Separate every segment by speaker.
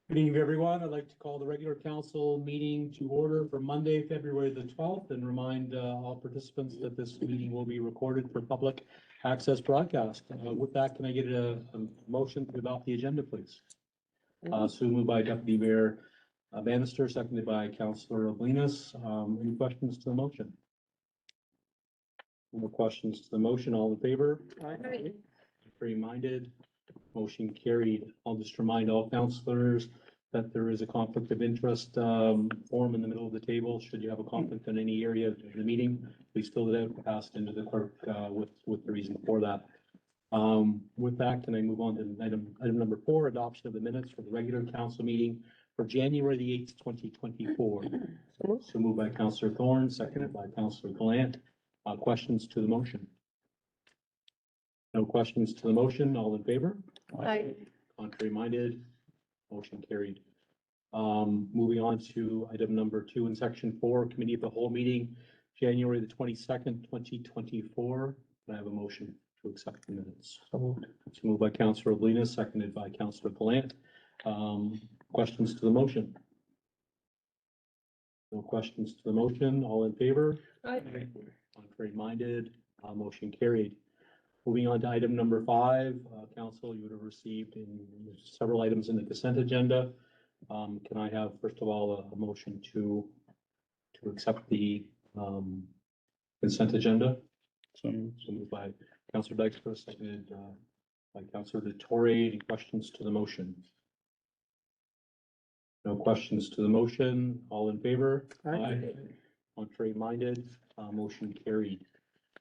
Speaker 1: Good evening, everyone. I'd like to call the regular council meeting to order for Monday, February the 12th, and remind all participants that this meeting will be recorded for public access broadcast. With that, can I get a motion to adopt the agenda, please? So moved by Deputy Mayor Bannister, seconded by Councillor Oblinas. Any questions to the motion? No questions to the motion. All in favor?
Speaker 2: Aye.
Speaker 1: Contrary minded? Motion carried. I'll just remind all councillors that there is a conflict of interest form in the middle of the table. Should you have a conflict in any area of the meeting, please fill it out, pass it into the clerk with the reason for that. With that, can I move on to item number 4, adoption of the minutes for the regular council meeting for January the 8th, 2024. So moved by Councillor Thorne, seconded by Councillor Gallant. Questions to the motion? No questions to the motion. All in favor?
Speaker 2: Aye.
Speaker 1: Contrary minded? Motion carried. Moving on to item number 2 in section 4, committee of the whole meeting, January the 22nd, 2024. Can I have a motion to accept the minutes? It's moved by Councillor Oblinas, seconded by Councillor Gallant. Questions to the motion? No questions to the motion. All in favor?
Speaker 2: Aye.
Speaker 1: Contrary minded? Motion carried. Moving on to item number 5, council, you would have received several items in the consent agenda. Can I have, first of all, a motion to accept the consent agenda? So moved by Councillor Dykstra, seconded by Councillor Detour. Any questions to the motion? No questions to the motion. All in favor?
Speaker 2: Aye.
Speaker 1: Contrary minded? Motion carried.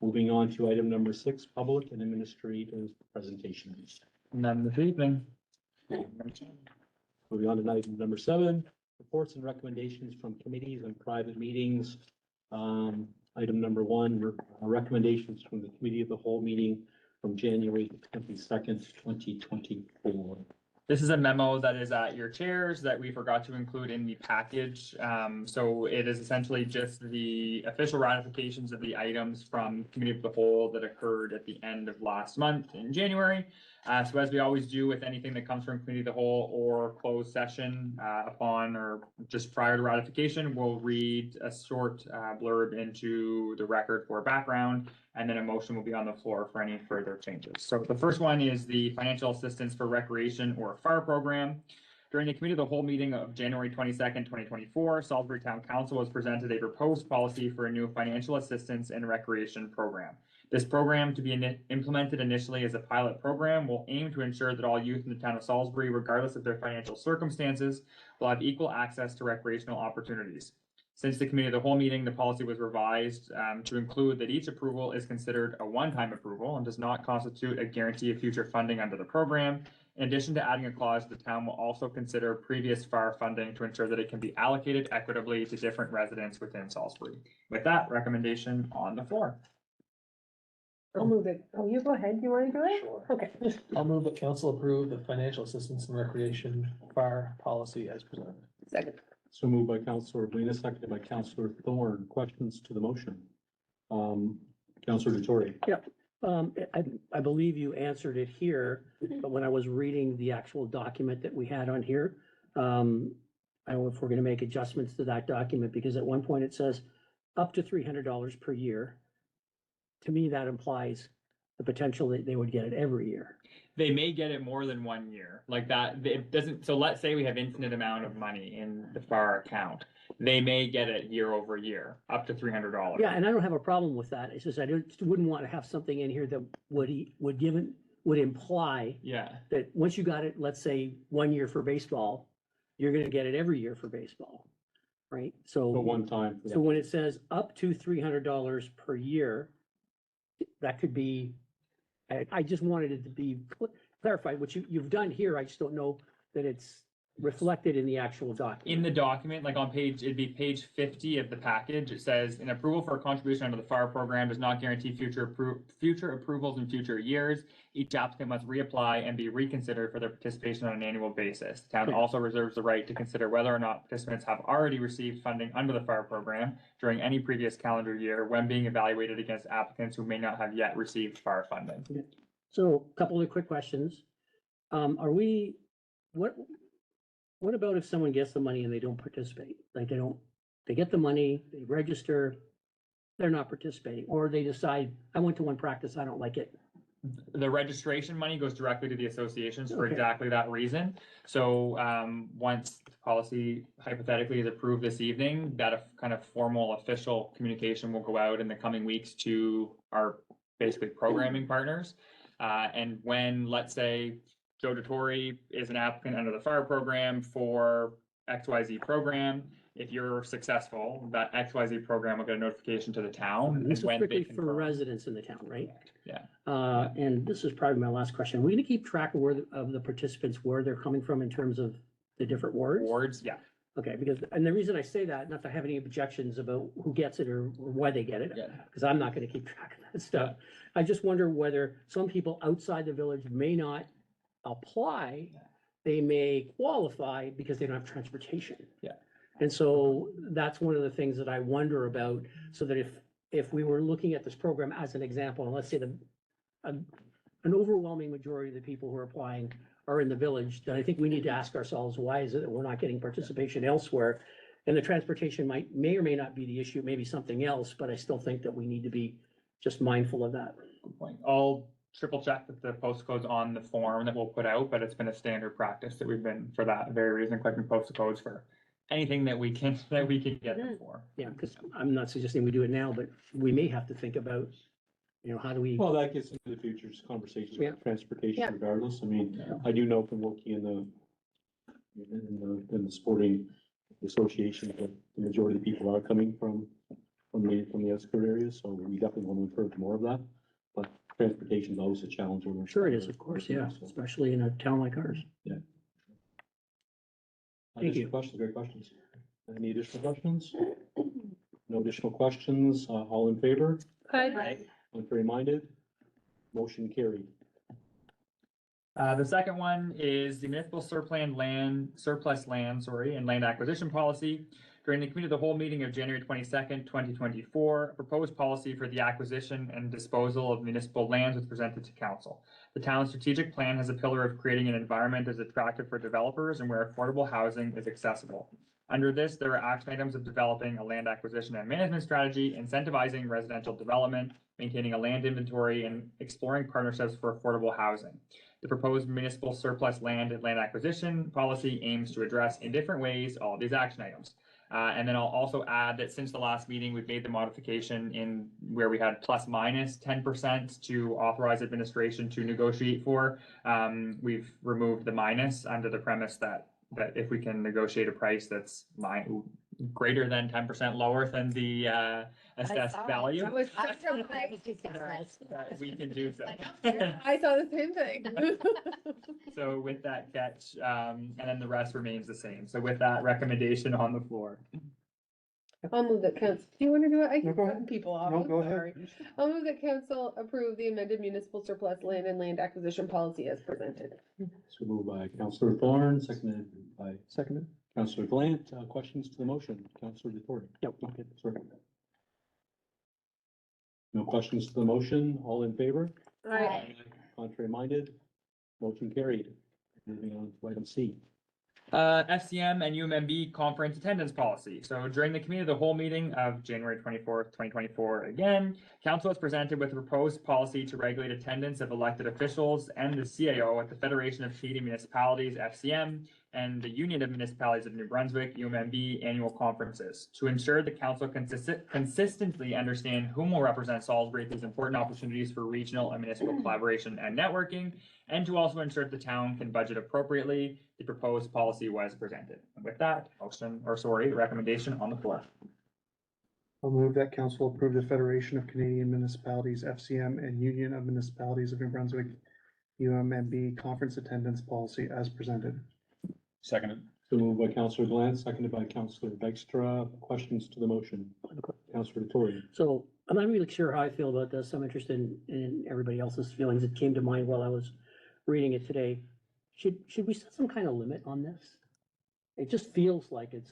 Speaker 1: Moving on to item number 6, public and administrative presentations.
Speaker 3: None this evening.
Speaker 1: Moving on to item number 7, reports and recommendations from committees and private meetings. Item number 1, recommendations from the committee of the whole meeting from January 22nd, 2024.
Speaker 3: This is a memo that is at your chairs that we forgot to include in the package. So it is essentially just the official ratifications of the items from committee of the whole that occurred at the end of last month in January. So as we always do with anything that comes from committee of the whole or closed session upon or just prior to ratification, we'll read a short blurb into the record for background, and then a motion will be on the floor for any further changes. So the first one is the financial assistance for recreation or fire program. During the committee of the whole meeting of January 22nd, 2024, Salisbury Town Council was presented a proposed policy for a new financial assistance and recreation program. This program, to be implemented initially as a pilot program, will aim to ensure that all youth in the town of Salisbury, regardless of their financial circumstances, will have equal access to recreational opportunities. Since the committee of the whole meeting, the policy was revised to include that each approval is considered a one-time approval and does not constitute a guarantee of future funding under the program. In addition to adding a clause, the town will also consider previous FAR funding to ensure that it can be allocated equitably to different residents within Salisbury. With that, recommendation on the floor.
Speaker 2: I'll move it. Oh, you go ahead. You want to do it?
Speaker 4: Sure.
Speaker 2: Okay.
Speaker 4: I'll move that council approve the financial assistance and recreation fire policy as presented.
Speaker 2: Second.
Speaker 1: So moved by Councillor Oblinas, seconded by Councillor Thorne. Questions to the motion? Councillor Detour.
Speaker 5: I believe you answered it here, but when I was reading the actual document that we had on here, I don't know if we're gonna make adjustments to that document, because at one point it says up to $300 per year. To me, that implies the potential that they would get it every year.
Speaker 3: They may get it more than 1 year, like that. It doesn't, so let's say we have infinite amount of money in the FAR account. They may get it year over year, up to $300.
Speaker 5: Yeah, and I don't have a problem with that. It's just, wouldn't want to have something in here that would imply
Speaker 3: Yeah,
Speaker 5: that once you got it, let's say 1 year for baseball, you're gonna get it every year for baseball, right?
Speaker 1: So one time.
Speaker 5: So when it says up to $300 per year, that could be, I just wanted it to be clarified, which you've done here. I just don't know that it's reflected in the actual document.
Speaker 3: in the document, like on page, it'd be page 50 of the package. It says an approval for a contribution under the FAR program does not guarantee future approvals in future years. Each applicant must reapply and be reconsidered for their participation on an annual basis. The town also reserves the right to consider whether or not participants have already received funding under the FAR program during any previous calendar year when being evaluated against applicants who may not have yet received FAR funding.
Speaker 5: So a couple of quick questions. What What about if someone gets the money and they don't participate? Like they get the money, they register, they're not participating, or they decide, I went to one practice, I don't like it.
Speaker 3: The registration money goes directly to the associations for
Speaker 5: Okay.
Speaker 3: exactly that reason. So, once the policy hypothetically is approved this evening, that kind of formal official communication will go out in the coming weeks to our basically programming partners. And when, let's say, Joe DeTore is an applicant under the fire program for XYZ program, if you're successful, that XYZ program will get a notification to the town.
Speaker 5: This
Speaker 3: and
Speaker 5: is
Speaker 3: when they
Speaker 5: strictly for
Speaker 3: confirm-
Speaker 5: residents in the town, right?
Speaker 3: Yeah.
Speaker 5: And this is probably my last question. Are we gonna keep track of of the participants, where they're coming from in terms of the different wards?
Speaker 3: Wards, yeah.
Speaker 5: Okay, because, and the reason I say that, not to have any objections about who gets it or why they get it,
Speaker 3: Yeah.
Speaker 5: because I'm not gonna keep track of that stuff. I just wonder whether some people outside the village may not apply. They may qualify because they don't have transportation.
Speaker 3: Yeah.
Speaker 5: And so that's one of the things that I wonder about, so that if we were looking at this program as an example, and let's say an overwhelming majority of the people who are applying are in the village, then I think we need to ask ourselves, why is it that we're not getting participation elsewhere? And the transportation may or may not be the issue, maybe something else, but I still think that we need to be just mindful of that.
Speaker 3: Good point. I'll triple check that the postcode's on the form that we'll put out, but it's been a standard practice that we've been, for that very reason, collecting postal codes for anything that we can get them for.
Speaker 5: Yeah, because I'm not suggesting we do it now, but we may have to think about, how do we,
Speaker 1: Well, that gets into the future's conversations
Speaker 5: Yeah.
Speaker 1: about transportation
Speaker 2: Yeah.
Speaker 1: regardless. I mean, I do know from working in the sporting association that the majority of the people are coming from the outskirt areas, so we definitely want to encourage more of that. But transportation is always a challenge when we're.
Speaker 5: sure it is, of course, yeah,
Speaker 1: So,
Speaker 5: especially in a town like ours. Thank you.
Speaker 1: Additional questions, great questions. Any additional questions? No additional questions, all in favor? Contrary minded? Motion carried.
Speaker 3: The second one is the municipal surplus land, and land acquisition policy. During the committee of the whole meeting of January 22nd, 2024, a proposed policy for the acquisition and disposal of municipal lands was presented to council. The town's strategic plan has a pillar of creating an environment that is attractive for developers and where affordable housing is accessible. Under this, there are action items of developing a land acquisition and management strategy, incentivizing residential development, maintaining a land inventory, and exploring partnerships for affordable housing. The proposed municipal surplus land and land acquisition policy aims to address in different ways all of these action items. And then I'll also add that since the last meeting, we've made the modification in where we had plus minus 10% to authorize administration to negotiate for. We've removed the minus under the premise that if we can negotiate a price that's greater than 10% lower than the assessed value,
Speaker 2: That was
Speaker 3: that we can do so.
Speaker 2: I saw the same thing.
Speaker 3: So with that catch, and then the rest remains the same. So with that recommendation on the floor.
Speaker 2: I'll move that council, do you want to do it? I
Speaker 6: No,
Speaker 2: keep
Speaker 6: go ahead.
Speaker 2: cutting people off.
Speaker 6: No,
Speaker 2: I'm
Speaker 6: go ahead.
Speaker 2: sorry. I'll move that council approve the amended municipal surplus land and land acquisition policy as presented.
Speaker 1: So moved by Councillor Thorne, seconded by
Speaker 4: Seconded.
Speaker 1: Councillor Glant. Questions to the motion? Councillor DeTore?
Speaker 5: Yep.
Speaker 1: Okay, sorry. No questions to the motion? All in favor? Contrary minded? Motion carried. Moving on to item C.
Speaker 3: FCM and UMMB conference attendance policy. So during the committee of the whole meeting of January 24th, 2024, again, council has presented with a proposed policy to regulate attendance of elected officials and the CAO at the Federation of Canadian Municipalities, FCM, and the Union of Municipalities of New Brunswick, UMMB, annual conferences to ensure the council consistently understand whom will represent Salisbury at these important opportunities for regional and municipal collaboration and networking, and to also ensure that the town can budget appropriately. The proposed policy was presented. And with that, recommendation on the floor.
Speaker 6: I'll move that council approve the Federation of Canadian Municipalities, FCM, and Union of Municipalities of New Brunswick, UMMB conference attendance policy as presented.
Speaker 7: Seconded.
Speaker 1: So moved by Councillor Glant, seconded by Councillor Dykstra. Questions to the motion? Councillor DeTore?
Speaker 5: So I'm not really sure how I feel about this. I'm interested in everybody else's feelings. It came to mind while I was reading it today. Should we set some kind of limit on this? It just feels like it's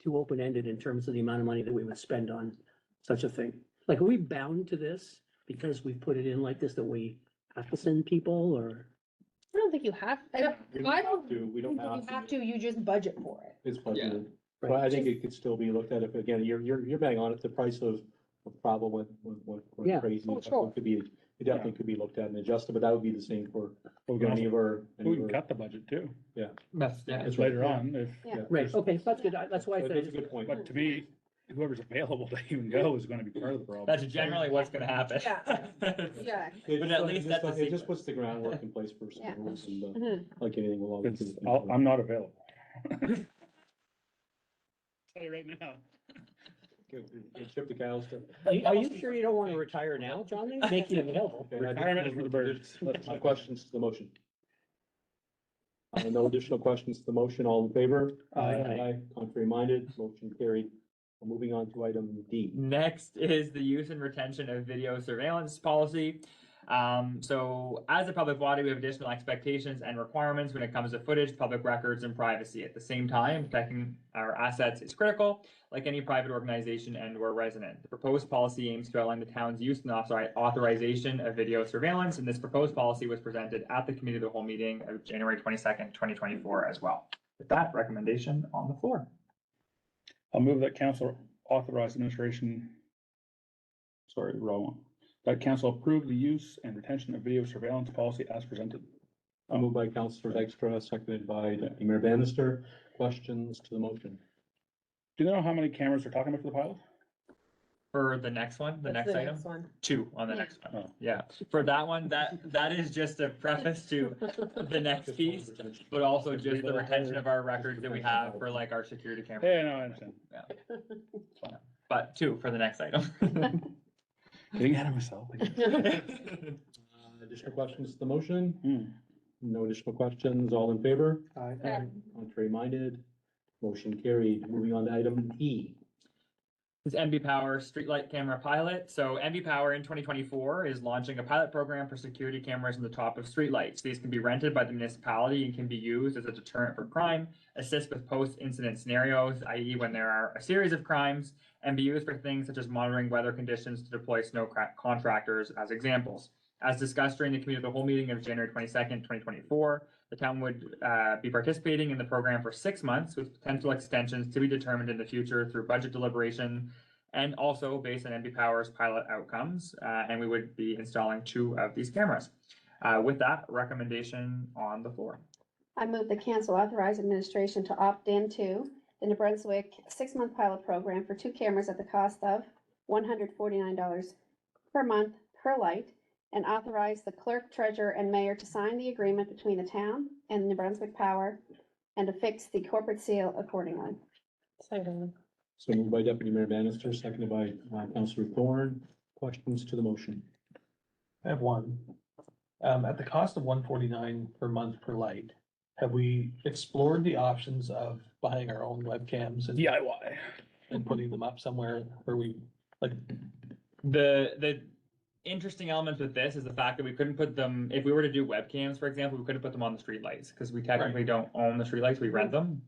Speaker 5: too open-ended in terms of the amount of money that we would spend on such a thing. Like, are we bound to this because we put it in like this, that we have to send people, or?
Speaker 2: I don't think you have, I don't
Speaker 1: We
Speaker 2: think
Speaker 1: don't
Speaker 2: you
Speaker 1: have
Speaker 2: have
Speaker 1: to.
Speaker 2: to, you just budget for it.
Speaker 1: It's budgeted,
Speaker 5: Right.
Speaker 1: but I think it could still be looked at if, again, you're bang on it, the price of problem went
Speaker 5: Yeah.
Speaker 1: crazy.
Speaker 2: Oh, sure.
Speaker 1: It could be, it definitely could be looked at and adjusted, but that would be the same for
Speaker 7: We can
Speaker 1: any
Speaker 7: also,
Speaker 1: of our. any
Speaker 7: we
Speaker 1: of
Speaker 7: can
Speaker 1: our-
Speaker 7: cut the budget too,
Speaker 3: That's, yeah.
Speaker 1: That's right.
Speaker 7: later on, if.
Speaker 2: Yeah.
Speaker 5: Right, okay, that's good. That's why I
Speaker 1: That's a
Speaker 5: said,
Speaker 1: good point.
Speaker 7: But to me, whoever's available to even go is gonna be part of the problem.
Speaker 3: That's generally what's gonna happen.
Speaker 2: Yeah. Yeah.
Speaker 1: It
Speaker 3: But
Speaker 1: just-
Speaker 3: at least that's a
Speaker 1: It just
Speaker 3: sequence.
Speaker 1: puts the groundwork in place for
Speaker 2: Yeah.
Speaker 1: schools and,
Speaker 2: Mhm.
Speaker 1: like anything, we'll always.
Speaker 7: It's,
Speaker 1: do.
Speaker 7: I'm not available. Tell you right now.
Speaker 1: Chip the cows to.
Speaker 5: are you sure you don't want to retire now, John? They make you available.
Speaker 1: Okay, I just-
Speaker 7: Retirement is for the birds.
Speaker 1: My questions to the motion. No additional questions to the motion, all in favor?
Speaker 5: Aye.
Speaker 1: Contrary minded, motion carried. Moving on to item D.
Speaker 3: Next is the use and retention of video surveillance policy. So as a public body, we have additional expectations and requirements when it comes to footage, public records, and privacy. At the same time, protecting our assets is critical, like any private organization and or resident. The proposed policy aims to outline the town's use and authorization of video surveillance, and this proposed policy was presented at the committee of the whole meeting of January 22nd, 2024 as well. With that recommendation on the floor.
Speaker 7: I'll move that council authorize administration. Sorry, wrong one. That council approve the use and retention of video surveillance policy as presented.
Speaker 1: Moved by Councillor Dykstra, seconded by Deputy Mayor Bannister. Questions to the motion?
Speaker 7: Do you know how many cameras we're talking about for the pilot?
Speaker 3: For the next one, the
Speaker 2: That's
Speaker 3: next item?
Speaker 2: one.
Speaker 3: 2 on the
Speaker 2: Yeah.
Speaker 3: next one.
Speaker 7: Oh.
Speaker 3: Yeah, for that one, that is just a preface to the next piece, but also just the retention of our records that we have for like our security camera.
Speaker 7: Yeah, no, I understand.
Speaker 3: But 2 for the next item.
Speaker 7: Getting ahead of myself.
Speaker 1: Additional questions to the motion?
Speaker 7: Hmm.
Speaker 1: No additional questions, all in favor?
Speaker 6: Aye.
Speaker 1: Contrary minded, motion carried. Moving on to item E.
Speaker 3: This MB Power streetlight camera pilot. So MB Power in 2024 is launching a pilot program for security cameras on the top of streetlights. These can be rented by the municipality and can be used as a deterrent for crime, assist with post-incident scenarios, i.e. when there are a series of crimes, and be used for things such as monitoring weather conditions to deploy snow contractors as examples. As discussed during the committee of the whole meeting of January 22nd, 2024, the town would be participating in the program for 6 months with potential extensions to be determined in the future through budget deliberation and also based on MB Power's pilot outcomes. And we would be installing 2 of these cameras. With that, recommendation on the floor.
Speaker 8: I move the council authorize administration to opt into the New Brunswick 6-month pilot program for 2 cameras at the cost of $149 per month per light, and authorize the clerk, treasurer, and mayor to sign the agreement between the town and New Brunswick Power and to fix the corporate seal accordingly.
Speaker 2: Second.
Speaker 1: So moved by Deputy Mayor Bannister, seconded by Councillor Thorne. Questions to the motion?
Speaker 4: I have one. At the cost of $149 per month per light, have we explored the options of buying our own webcams and
Speaker 7: DIY.
Speaker 4: and putting them up somewhere where we, like,
Speaker 3: The interesting element with this is the fact that we couldn't put them, if we were to do webcams, for example, we couldn't put them on the streetlights because we technically don't own the streetlights, we rent them.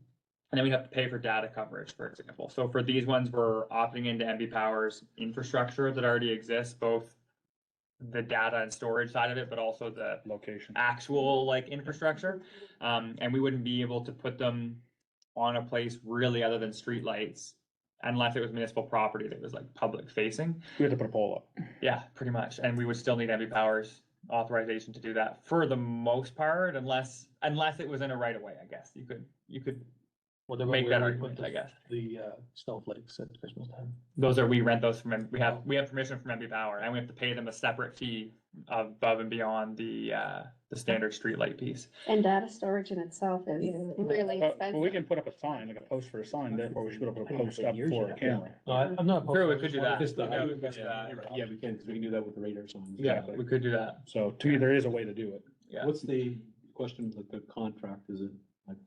Speaker 3: And then we have to pay for data coverage, for example. So for these ones, we're opting into MB Power's infrastructure that already exists, both the data and storage side of it, but also the
Speaker 7: Location.
Speaker 3: actual like infrastructure. And we wouldn't be able to put them on a place really other than streetlights unless it was municipal property that was like public facing.
Speaker 7: We have to put a pole up.
Speaker 3: Yeah, pretty much. And we would still need MB Power's authorization to do that for the most part, unless it was in a right of way, I guess. You could
Speaker 4: what about
Speaker 3: make
Speaker 4: where
Speaker 3: that
Speaker 4: we
Speaker 3: argument,
Speaker 4: put
Speaker 3: I guess.
Speaker 4: the snowflakes at Christmas time?
Speaker 3: We rent those from, we have permission from MB Power and we have to pay them a separate fee above and beyond the standard streetlight piece.
Speaker 8: And data storage in itself is really
Speaker 7: But we
Speaker 8: expensive.
Speaker 7: can put up a sign, like a post for a sign, therefore we should put up a
Speaker 5: I think
Speaker 7: post
Speaker 5: it's
Speaker 7: up
Speaker 5: years
Speaker 7: for a
Speaker 5: ago.
Speaker 7: camera.
Speaker 4: No, I'm not. opposed.
Speaker 3: True, we
Speaker 4: I
Speaker 3: could
Speaker 4: just
Speaker 3: do
Speaker 4: wanted-
Speaker 3: that.
Speaker 1: Just the-
Speaker 3: Yeah, we could do that.
Speaker 1: Yeah, we can, because we can do that with the radar signs.
Speaker 3: Yeah, we could do that.
Speaker 7: So to me, there is a way to do it.
Speaker 3: Yeah.
Speaker 1: What's the question, like the contract, is it like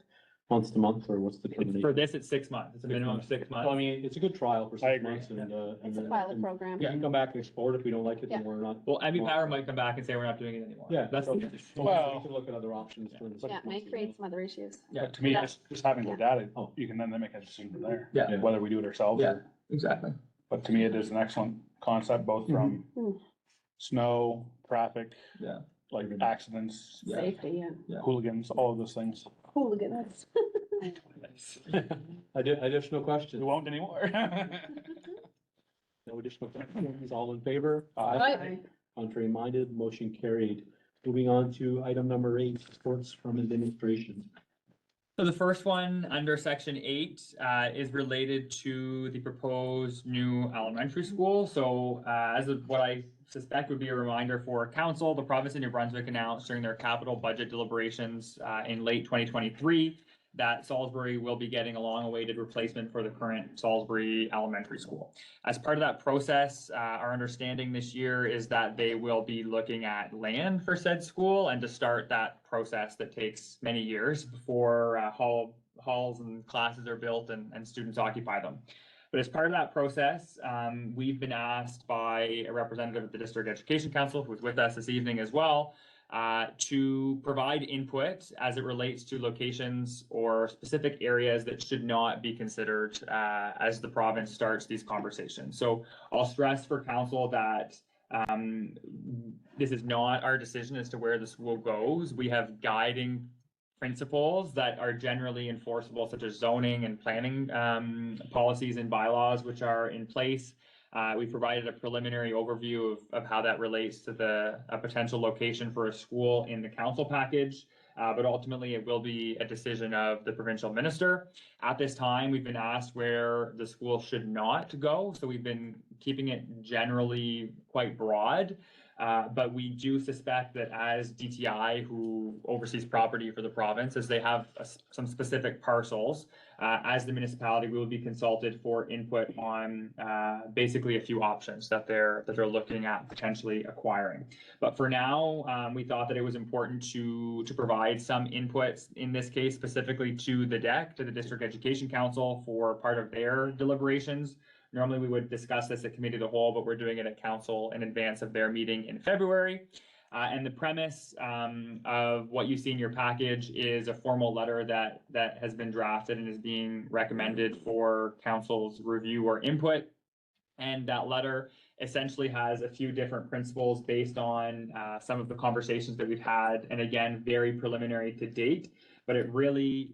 Speaker 1: month to month, or what's the termination?
Speaker 3: For this, it's 6 months. It's a minimum of 6
Speaker 1: Well, I
Speaker 3: months.
Speaker 1: mean, it's a good trial for
Speaker 7: I
Speaker 1: 6
Speaker 7: agree.
Speaker 1: months and, and
Speaker 8: It's a
Speaker 1: then
Speaker 8: pilot
Speaker 1: and
Speaker 8: program.
Speaker 1: we can come back and explore it. If we don't like it, then
Speaker 8: Yeah.
Speaker 1: we're not.
Speaker 3: Well, MB Power might come back and say we're not doing it anymore.
Speaker 1: Yeah.
Speaker 3: That's,
Speaker 1: So
Speaker 7: Well-
Speaker 1: we can look at other options. for the 6
Speaker 8: Yeah, it may
Speaker 1: months as
Speaker 8: create
Speaker 1: well.
Speaker 8: some other issues.
Speaker 3: yeah,
Speaker 7: But to me,
Speaker 8: Yeah.
Speaker 7: just having the data,
Speaker 1: Oh.
Speaker 7: you can then make a decision from there.
Speaker 3: Yeah.
Speaker 1: Yeah.
Speaker 7: Whether we do it ourselves
Speaker 3: Yeah.
Speaker 7: or,
Speaker 3: exactly.
Speaker 7: but to me, it is an excellent concept, both from
Speaker 8: Mhm.
Speaker 7: snow, traffic.
Speaker 3: Yeah.
Speaker 7: like accidents,
Speaker 2: Safety,
Speaker 7: hooligans, all of those things.
Speaker 2: hooligans.
Speaker 1: Additional
Speaker 7: We
Speaker 1: questions?
Speaker 7: won't anymore.
Speaker 1: No additional questions? All in favor?
Speaker 2: Aye.
Speaker 1: Contrary minded, motion carried. Moving on to item number 8, reports from administration.
Speaker 3: So the first one, under section 8, is related to the proposed new elementary school. So, as of what I suspect would be a reminder for council, the province of New Brunswick announced during their capital budget deliberations, in late 2023, that Salisbury will be getting a long-awaited replacement for the current Salisbury Elementary School. As part of that process, our understanding this year is that they will be looking at land for said school and to start that process that takes many years before halls and classes are built and students occupy them. But as part of that process, we've been asked by a representative of the District Education Council, who's with us this evening as well, to provide input as it relates to locations or specific areas that should not be considered as the province starts these conversations. So I'll stress for council that this is not our decision as to where the school goes. We have guiding principles that are generally enforceable, such as zoning and planning policies and bylaws which are in place. We provided a preliminary overview of how that relates to a potential location for a school in the council package. But ultimately it will be a decision of the provincial minister. At this time, we've been asked where the school should not go. So we've been keeping it generally quite broad. But we do suspect that as DTI, who oversees property for the province, as they have some specific parcels, as the municipality, we will be consulted for input on basically a few options that they're looking at potentially acquiring. But for now, we thought that it was important to provide some input, in this case specifically to the DEC, to the District Education Council, for part of their deliberations. Normally, we would discuss this at committee of the whole, but we're doing it at council in advance of their meeting in February. And the premise of what you see in your package is a formal letter that has been drafted and is being recommended for council's review or input. And that letter essentially has a few different principles based on some of the conversations that we've had, and again, very preliminary to date. But it really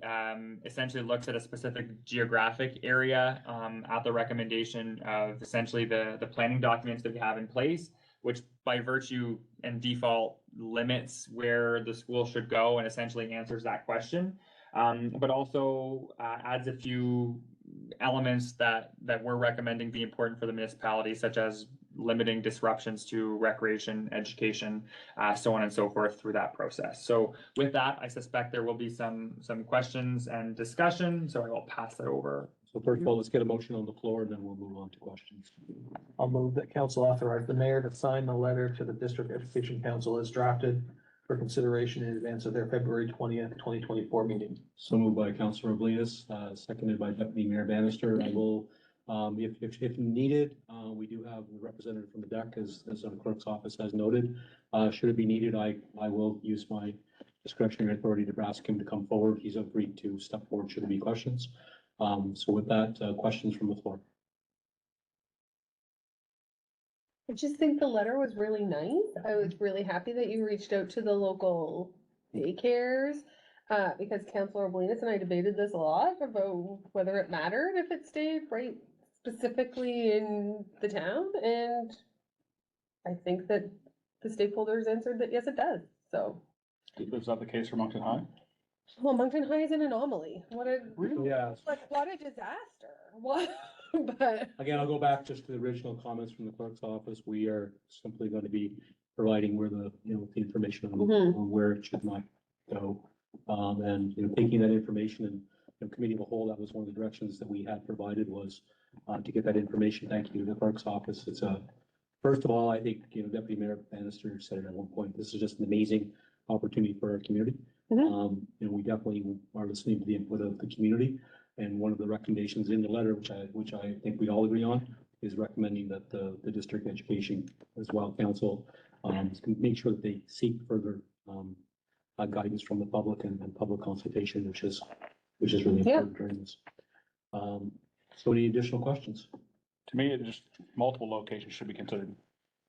Speaker 3: essentially looks at a specific geographic area at the recommendation of essentially the planning documents that we have in place, which by virtue and default limits where the school should go and essentially answers that question. But also adds a few elements that we're recommending be important for the municipality, such as limiting disruptions to recreation, education, so on and so forth through that process. So with that, I suspect there will be some questions and discussion, so I will pass that over.
Speaker 1: So first of all, let's get a motion on the floor and then we'll move on to questions.
Speaker 4: I'll move that council authorize the mayor to sign the letter to the District Education Council as drafted for consideration in advance of their February 20th, 2024 meeting.
Speaker 1: So moved by Councilor Oblinas, seconded by Deputy Mayor Bannister. I will, if needed, we do have a representative from the DEC, as the clerk's office has noted. Should it be needed, I will use my discretionary authority to ask him to come forward. He's agreed to step forward should there be questions. So with that, questions from the floor.
Speaker 2: I just think the letter was really nice. I was really happy that you reached out to the local daycares. Because Councilor Oblinas and I debated this a lot about whether it mattered if it stayed right specifically in the town. And I think that the stakeholders answered that, yes, it does. So,
Speaker 7: Is that the case for Moncton High?
Speaker 2: well, Moncton High is an anomaly. What a
Speaker 1: Yes.
Speaker 2: what a disaster. What? But
Speaker 1: Again, I'll go back just to the original comments from the clerk's office. We are simply going to be providing where the information on where it should not go. And, taking that information and committee of the whole, that was one of the directions that we had provided was to get that information. Thank you to the clerk's office. It's first of all, I think, Deputy Mayor Bannister said it at one point, this is just an amazing opportunity for our community. We definitely are listening to the input of the community. And one of the recommendations in the letter, which I think we all agree on, is recommending that the District Education as well council make sure that they seek further guidance from the public and public consultation, which is really important during this. So any additional questions?
Speaker 7: To me, it just multiple locations should be considered,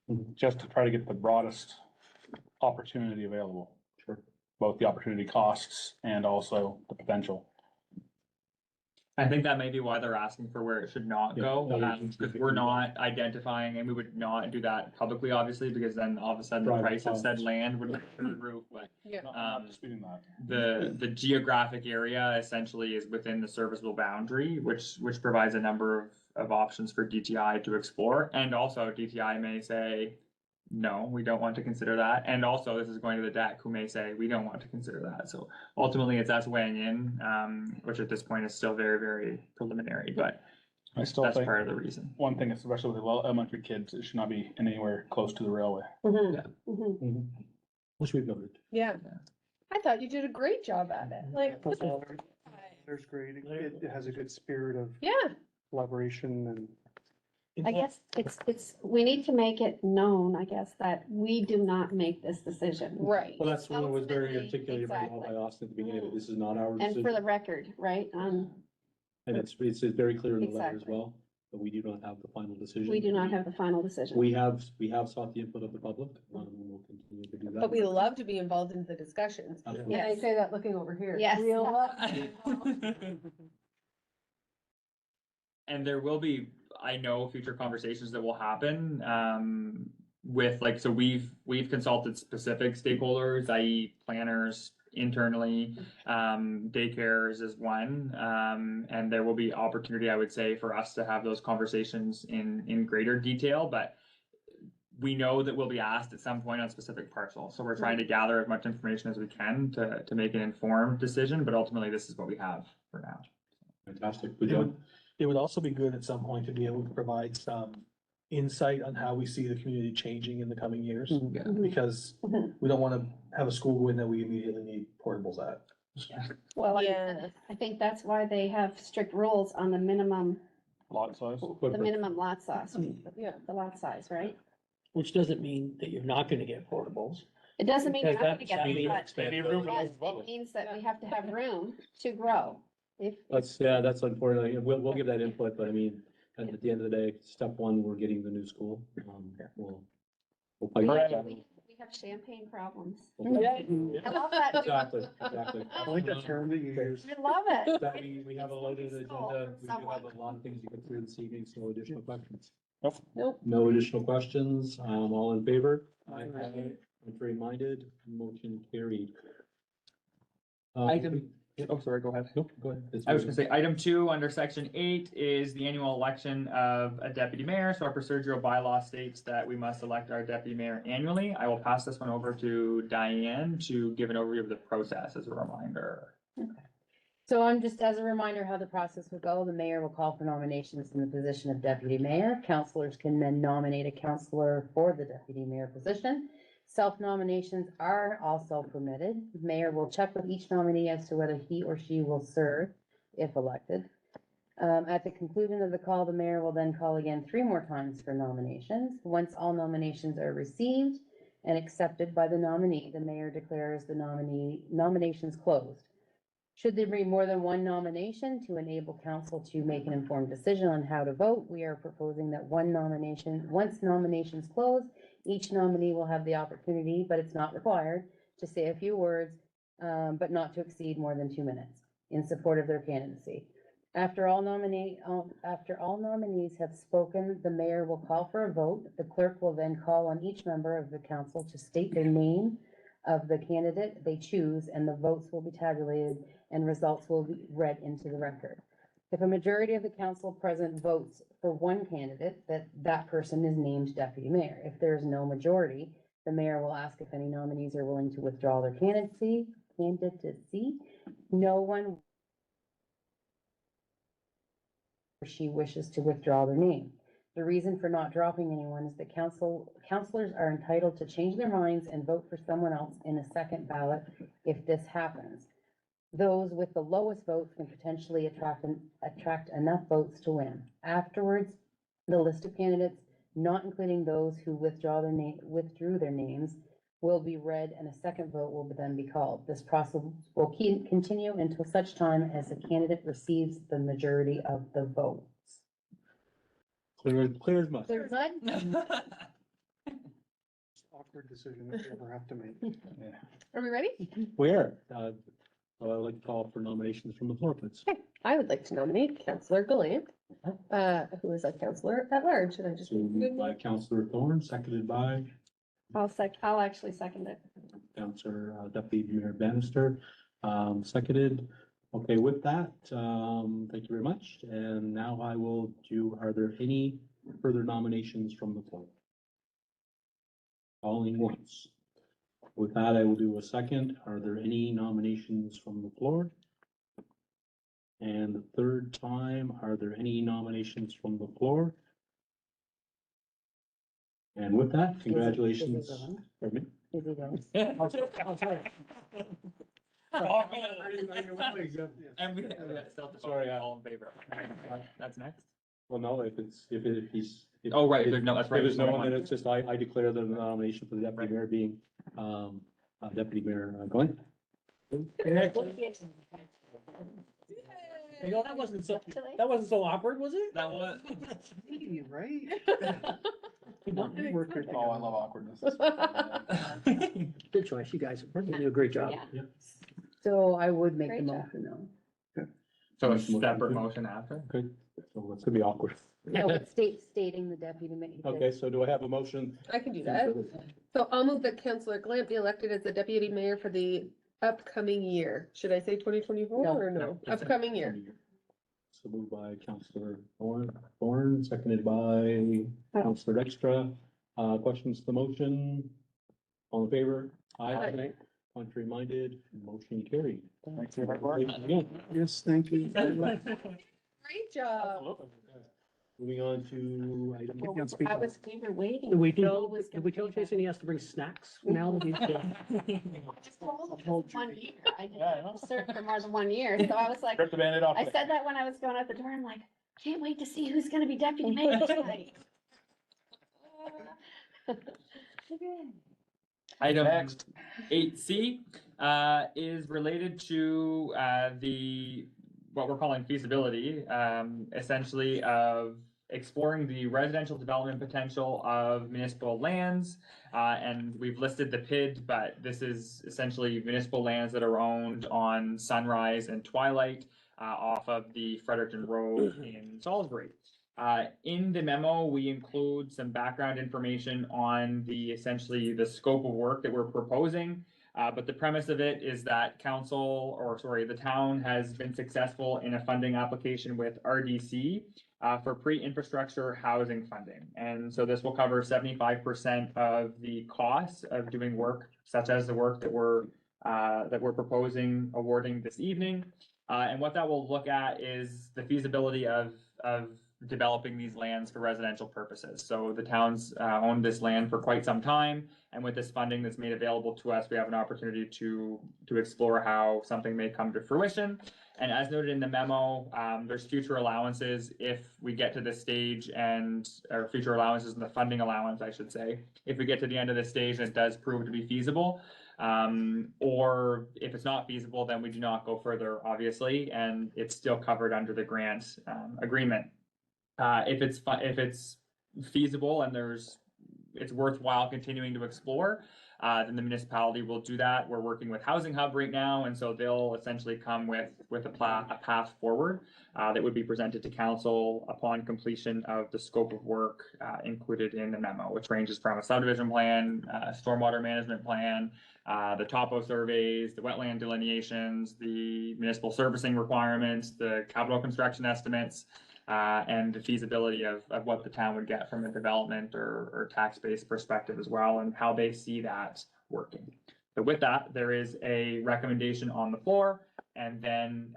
Speaker 1: Mhm.
Speaker 7: just to try to get the broadest opportunity available.
Speaker 1: Sure.
Speaker 7: Both the opportunity costs and also the potential.
Speaker 3: I think that may be why they're asking for where it should not
Speaker 1: Yeah,
Speaker 3: go,
Speaker 1: that is-
Speaker 3: because we're not identifying, and we would not do that publicly, obviously, because then all of a sudden the
Speaker 1: Private
Speaker 3: price of said
Speaker 1: costs.
Speaker 3: land would go through the roof, but
Speaker 2: Yeah.
Speaker 7: Not disputing that.
Speaker 3: the geographic area essentially is within the serviceable boundary, which provides a number of options for DTI to explore. And also DTI may say, no, we don't want to consider that. And also this is going to the DEC who may say, we don't want to consider that. So ultimately it's us weighing in, which at this point is still very, very preliminary, but
Speaker 7: I still
Speaker 3: that's
Speaker 7: think
Speaker 3: part of the reason.
Speaker 7: one thing, especially with elementary kids, it should not be anywhere close to the railway.
Speaker 2: Mhm.
Speaker 1: Which we've noted.
Speaker 2: Yeah. I thought you did a great job at it, like,
Speaker 6: There's great, it has a good spirit of
Speaker 2: yeah,
Speaker 6: collaboration and
Speaker 8: I guess it's, we need to make it known, I guess, that we do not make this decision.
Speaker 2: right.
Speaker 1: Well, that's what was very
Speaker 8: Ultimately,
Speaker 1: articulated by
Speaker 8: exactly.
Speaker 1: Austin at the beginning, this is not our
Speaker 8: And for
Speaker 1: decision.
Speaker 8: the record, right,
Speaker 1: And it's very clear in the letter as
Speaker 8: Exactly.
Speaker 1: well, but we do not have the final decision.
Speaker 8: we do not have the final decision.
Speaker 1: We have sought the input of the public, and we'll continue to do that.
Speaker 2: But we love to be involved in the discussions.
Speaker 1: Absolutely.
Speaker 2: And I say that looking over here.
Speaker 8: Yes.
Speaker 2: We love to be involved.
Speaker 3: And there will be, I know, future conversations that will happen, with like, so we've consulted specific stakeholders, i.e. planners internally, daycares is one. And there will be opportunity, I would say, for us to have those conversations in greater detail, but we know that we'll be asked at some point on specific parcels. So we're trying to gather as much information as we can to make an informed decision, but ultimately this is what we have for now.
Speaker 1: Fantastic, good
Speaker 4: It
Speaker 1: job.
Speaker 4: would, it would also be good at some point to be able to provide some insight on how we see the community changing in the coming years.
Speaker 8: Mhm.
Speaker 4: Because
Speaker 8: Mhm.
Speaker 4: we don't wanna have a school go in that we immediately need portables at.
Speaker 8: Well,
Speaker 2: Yeah.
Speaker 8: I think that's why they have strict rules on the minimum
Speaker 7: Lot size.
Speaker 8: lot size,
Speaker 2: Yeah.
Speaker 8: the lot size, right?
Speaker 5: Which doesn't mean that you're not gonna get portables.
Speaker 8: It doesn't mean we're
Speaker 5: Because
Speaker 8: not gonna
Speaker 5: that's
Speaker 8: get them,
Speaker 5: being
Speaker 8: but
Speaker 5: expanded.
Speaker 8: yes, it means that we have to have room to grow. If,
Speaker 1: That's important, we'll give that input, but I mean, at the end of the day, step one, we're getting the new school. We'll
Speaker 8: we
Speaker 1: pipe
Speaker 8: have,
Speaker 1: that.
Speaker 8: we have champagne problems.
Speaker 1: We'll-
Speaker 8: I love that.
Speaker 1: Exactly, exactly.
Speaker 6: I like that term that you use.
Speaker 8: I love it.
Speaker 1: That we have a loaded
Speaker 8: It's
Speaker 1: agenda,
Speaker 8: from
Speaker 1: we do have
Speaker 8: someone.
Speaker 1: a lot of things to get through this evening, so no additional questions.
Speaker 7: Nope.
Speaker 2: Nope.
Speaker 1: No additional questions, all in favor?
Speaker 5: Aye.
Speaker 1: Contrary minded, motion carried.
Speaker 3: Item-
Speaker 7: Oh, sorry, go ahead.
Speaker 1: Nope, go ahead. It's
Speaker 3: I was gonna say, item 2, under section 8 is the annual election of a deputy mayor. So our procedural bylaw states that we must elect our deputy mayor annually. I will pass this one over to Diane to give an overview of the process as a reminder.
Speaker 9: So just as a reminder how the process will go, the mayor will call for nominations in the position of deputy mayor. Councilors can then nominate a councilor for the deputy mayor position. Self-nominations are also permitted. The mayor will check with each nominee as to whether he or she will serve if elected. At the conclusion of the call, the mayor will then call again 3 more times for nominations. Once all nominations are received and accepted by the nominee, the mayor declares the nominations closed. Should there be more than one nomination to enable council to make an informed decision on how to vote, we are proposing that once nominations close, each nominee will have the opportunity, but it's not required, to say a few words, but not to exceed more than 2 minutes in support of their candidacy. After all nominees have spoken, the mayor will call for a vote. The clerk will then call on each member of the council to state their name of the candidate they choose, and the votes will be tabulated and results will be read into the record. If a majority of the council present votes for one candidate, that person is named deputy mayor. If there is no majority, the mayor will ask if any nominees are willing to withdraw their candidacy. No one or she wishes to withdraw their name. The reason for not dropping anyone is that councilors are entitled to change their minds and vote for someone else in a second ballot if this happens. Those with the lowest votes can potentially attract enough votes to win. Afterwards, the list of candidates, not including those who withdrew their names, will be read and a second vote will then be called. This process will continue until such time as the candidate receives the majority of the votes.
Speaker 1: Clear as mud.
Speaker 9: Clear as mud?
Speaker 6: awkward decision if you ever have to make.
Speaker 2: Are we ready?
Speaker 1: Where? I would like to call for nominations from the floor, please.
Speaker 2: I would like to nominate Councillor Gallant, who is a councillor at large, and I just.
Speaker 1: So moved by Councillor Thorne, seconded by
Speaker 8: I'll actually second it.
Speaker 1: Councillor Deputy Mayor Bannister, seconded. Okay, with that, thank you very much. And now I will do, are there any further nominations from the floor? Calling once. With that, I will do a second. Are there any nominations from the floor? And the third time, are there any nominations from the floor? And with that, congratulations. Pardon me?
Speaker 9: Is he done?
Speaker 3: And we
Speaker 1: Sorry,
Speaker 3: all in favor. That's next.
Speaker 1: Well, no, if he's.
Speaker 3: Oh, right, no, that's right.
Speaker 1: If there's no one, then it's just, I declare the nomination for the deputy mayor being, Deputy Mayor Glenn.
Speaker 5: You know, that wasn't so awkward, was it?
Speaker 3: That was.
Speaker 6: Right?
Speaker 7: Oh, I love awkwardness.
Speaker 5: Good choice, you guys. You're doing a great job.
Speaker 8: Yeah.
Speaker 9: So I would make the
Speaker 8: Great job.
Speaker 9: motion now.
Speaker 3: So a separate motion after?
Speaker 1: Good, so that's gonna be awkward.
Speaker 9: No, it's stating the deputy mayor.
Speaker 1: Okay, so do I have a motion?
Speaker 2: I can do that. So I'll move that Councillor Glant be elected as the deputy mayor for the upcoming year. Should I say 2024
Speaker 9: No.
Speaker 2: or no?
Speaker 3: No.
Speaker 2: Upcoming year.
Speaker 1: So moved by Councillor Thorne, seconded by Councillor Extra. Questions to the motion? All in favor?
Speaker 2: Aye.
Speaker 1: Contrary minded, motion carried.
Speaker 7: Thanks for your hard work.
Speaker 1: Again,
Speaker 6: Yes, thank you.
Speaker 2: Great job.
Speaker 1: moving on to item.
Speaker 8: I was, we were waiting.
Speaker 5: Did we
Speaker 8: Bill
Speaker 5: tell,
Speaker 8: was
Speaker 5: did we tell
Speaker 8: gonna be
Speaker 5: Jason he has to bring snacks now? that he's-
Speaker 8: Just told him 1 year. I didn't serve for more than 1 year, so I was like,
Speaker 7: Rip the Band-Aid off.
Speaker 8: I said that when I was going out the door, I'm like, can't wait to see who's gonna be deputy mayor tonight.
Speaker 3: Item
Speaker 7: Next.
Speaker 3: 8C is related to what we're calling feasibility, essentially of exploring the residential development potential of municipal lands. And we've listed the PID, but this is essentially municipal lands that are owned on Sunrise and Twilight off of the Fredericton Road in Salisbury. In the memo, we include some background information on essentially the scope of work that we're proposing. But the premise of it is that the town has been successful in a funding application with RDC for pre-infrastructure housing funding. And so this will cover 75% of the costs of doing work, such as the work that we're proposing awarding this evening. And what that will look at is the feasibility of developing these lands for residential purposes. So the town's owned this land for quite some time, and with this funding that's made available to us, we have an opportunity to explore how something may come to fruition. And as noted in the memo, there's future allowances if we get to this stage or future allowances in the funding allowance, I should say, if we get to the end of this stage and it does prove to be feasible. Or if it's not feasible, then we do not go further, obviously, and it's still covered under the grant agreement. If it's feasible and it's worthwhile continuing to explore, then the municipality will do that. We're working with Housing Hub right now, and so they'll essentially come with a path forward that would be presented to council upon completion of the scope of work included in the memo, which ranges from a subdivision plan, stormwater management plan, the topo surveys, the wetland delineations, the municipal servicing requirements, the capital construction estimates, and the feasibility of what the town would get from a development or tax-based perspective as well, and how they see that working. So with that, there is a recommendation on the floor, and then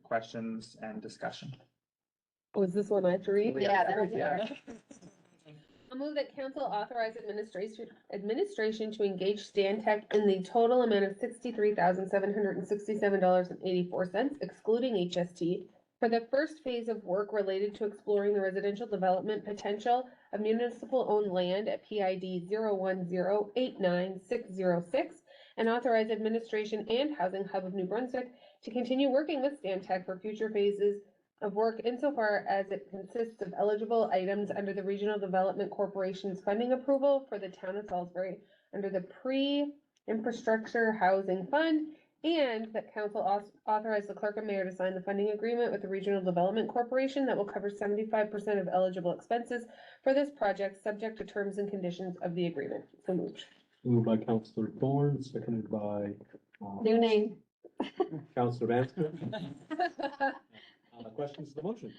Speaker 3: questions and discussion.
Speaker 2: Was this one I have to read?
Speaker 8: Yeah, that was
Speaker 2: Yeah. I'll move that council authorize administration to engage Stantec in the total amount of $63,767.84, excluding HST, for the first phase of work related to exploring the residential development potential of municipal-owned land at PID 010899606, and authorize administration and Housing Hub of New Brunswick to continue working with Stantec for future phases of work insofar as it consists of eligible items under the Regional Development Corporation's funding approval for the town of Salisbury under the Pre-Infrastructure Housing Fund, and that council authorize the clerk and mayor to sign the funding agreement with the Regional Development Corporation that will cover 75% of eligible expenses for this project, subject to terms and conditions of the agreement. So moved.
Speaker 1: Moved by Counselor Thorne, seconded by
Speaker 8: New name.
Speaker 1: Counselor Vanster. Questions to the motion?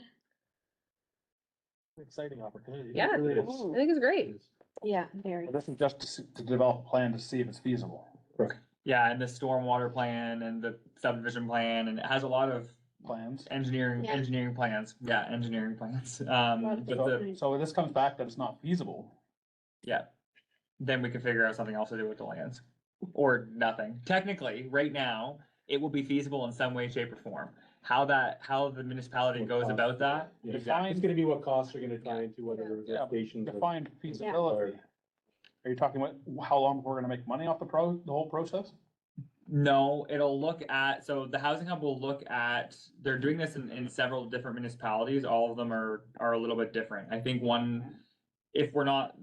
Speaker 4: Exciting opportunity.
Speaker 2: Yeah,
Speaker 1: Really is.
Speaker 2: I think it's great.
Speaker 8: Yeah, very.
Speaker 7: This is just to develop a plan to see if it's feasible.
Speaker 3: Yeah, and the stormwater plan and the subdivision plan, and it has a lot of
Speaker 7: Plans.
Speaker 3: engineering
Speaker 8: Yeah.
Speaker 3: plans. Yeah, engineering plans.
Speaker 8: Lot
Speaker 3: But
Speaker 8: of
Speaker 3: the,
Speaker 7: So if this comes back that it's not feasible,
Speaker 3: yeah, then we can figure out something else to do with the lands, or nothing. Technically, right now, it will be feasible in some way, shape, or form. How the municipality goes about that.
Speaker 1: Yeah,
Speaker 3: Exactly.
Speaker 1: it's gonna be what costs are gonna tie into whether
Speaker 7: Yeah,
Speaker 1: the stations. are-
Speaker 7: define feasibility. Are you talking about how long we're gonna make money off the whole process?
Speaker 3: No, it'll look at, so the housing hub will look at, they're doing this in several different municipalities. All of them are a little bit different. I think one, if we're not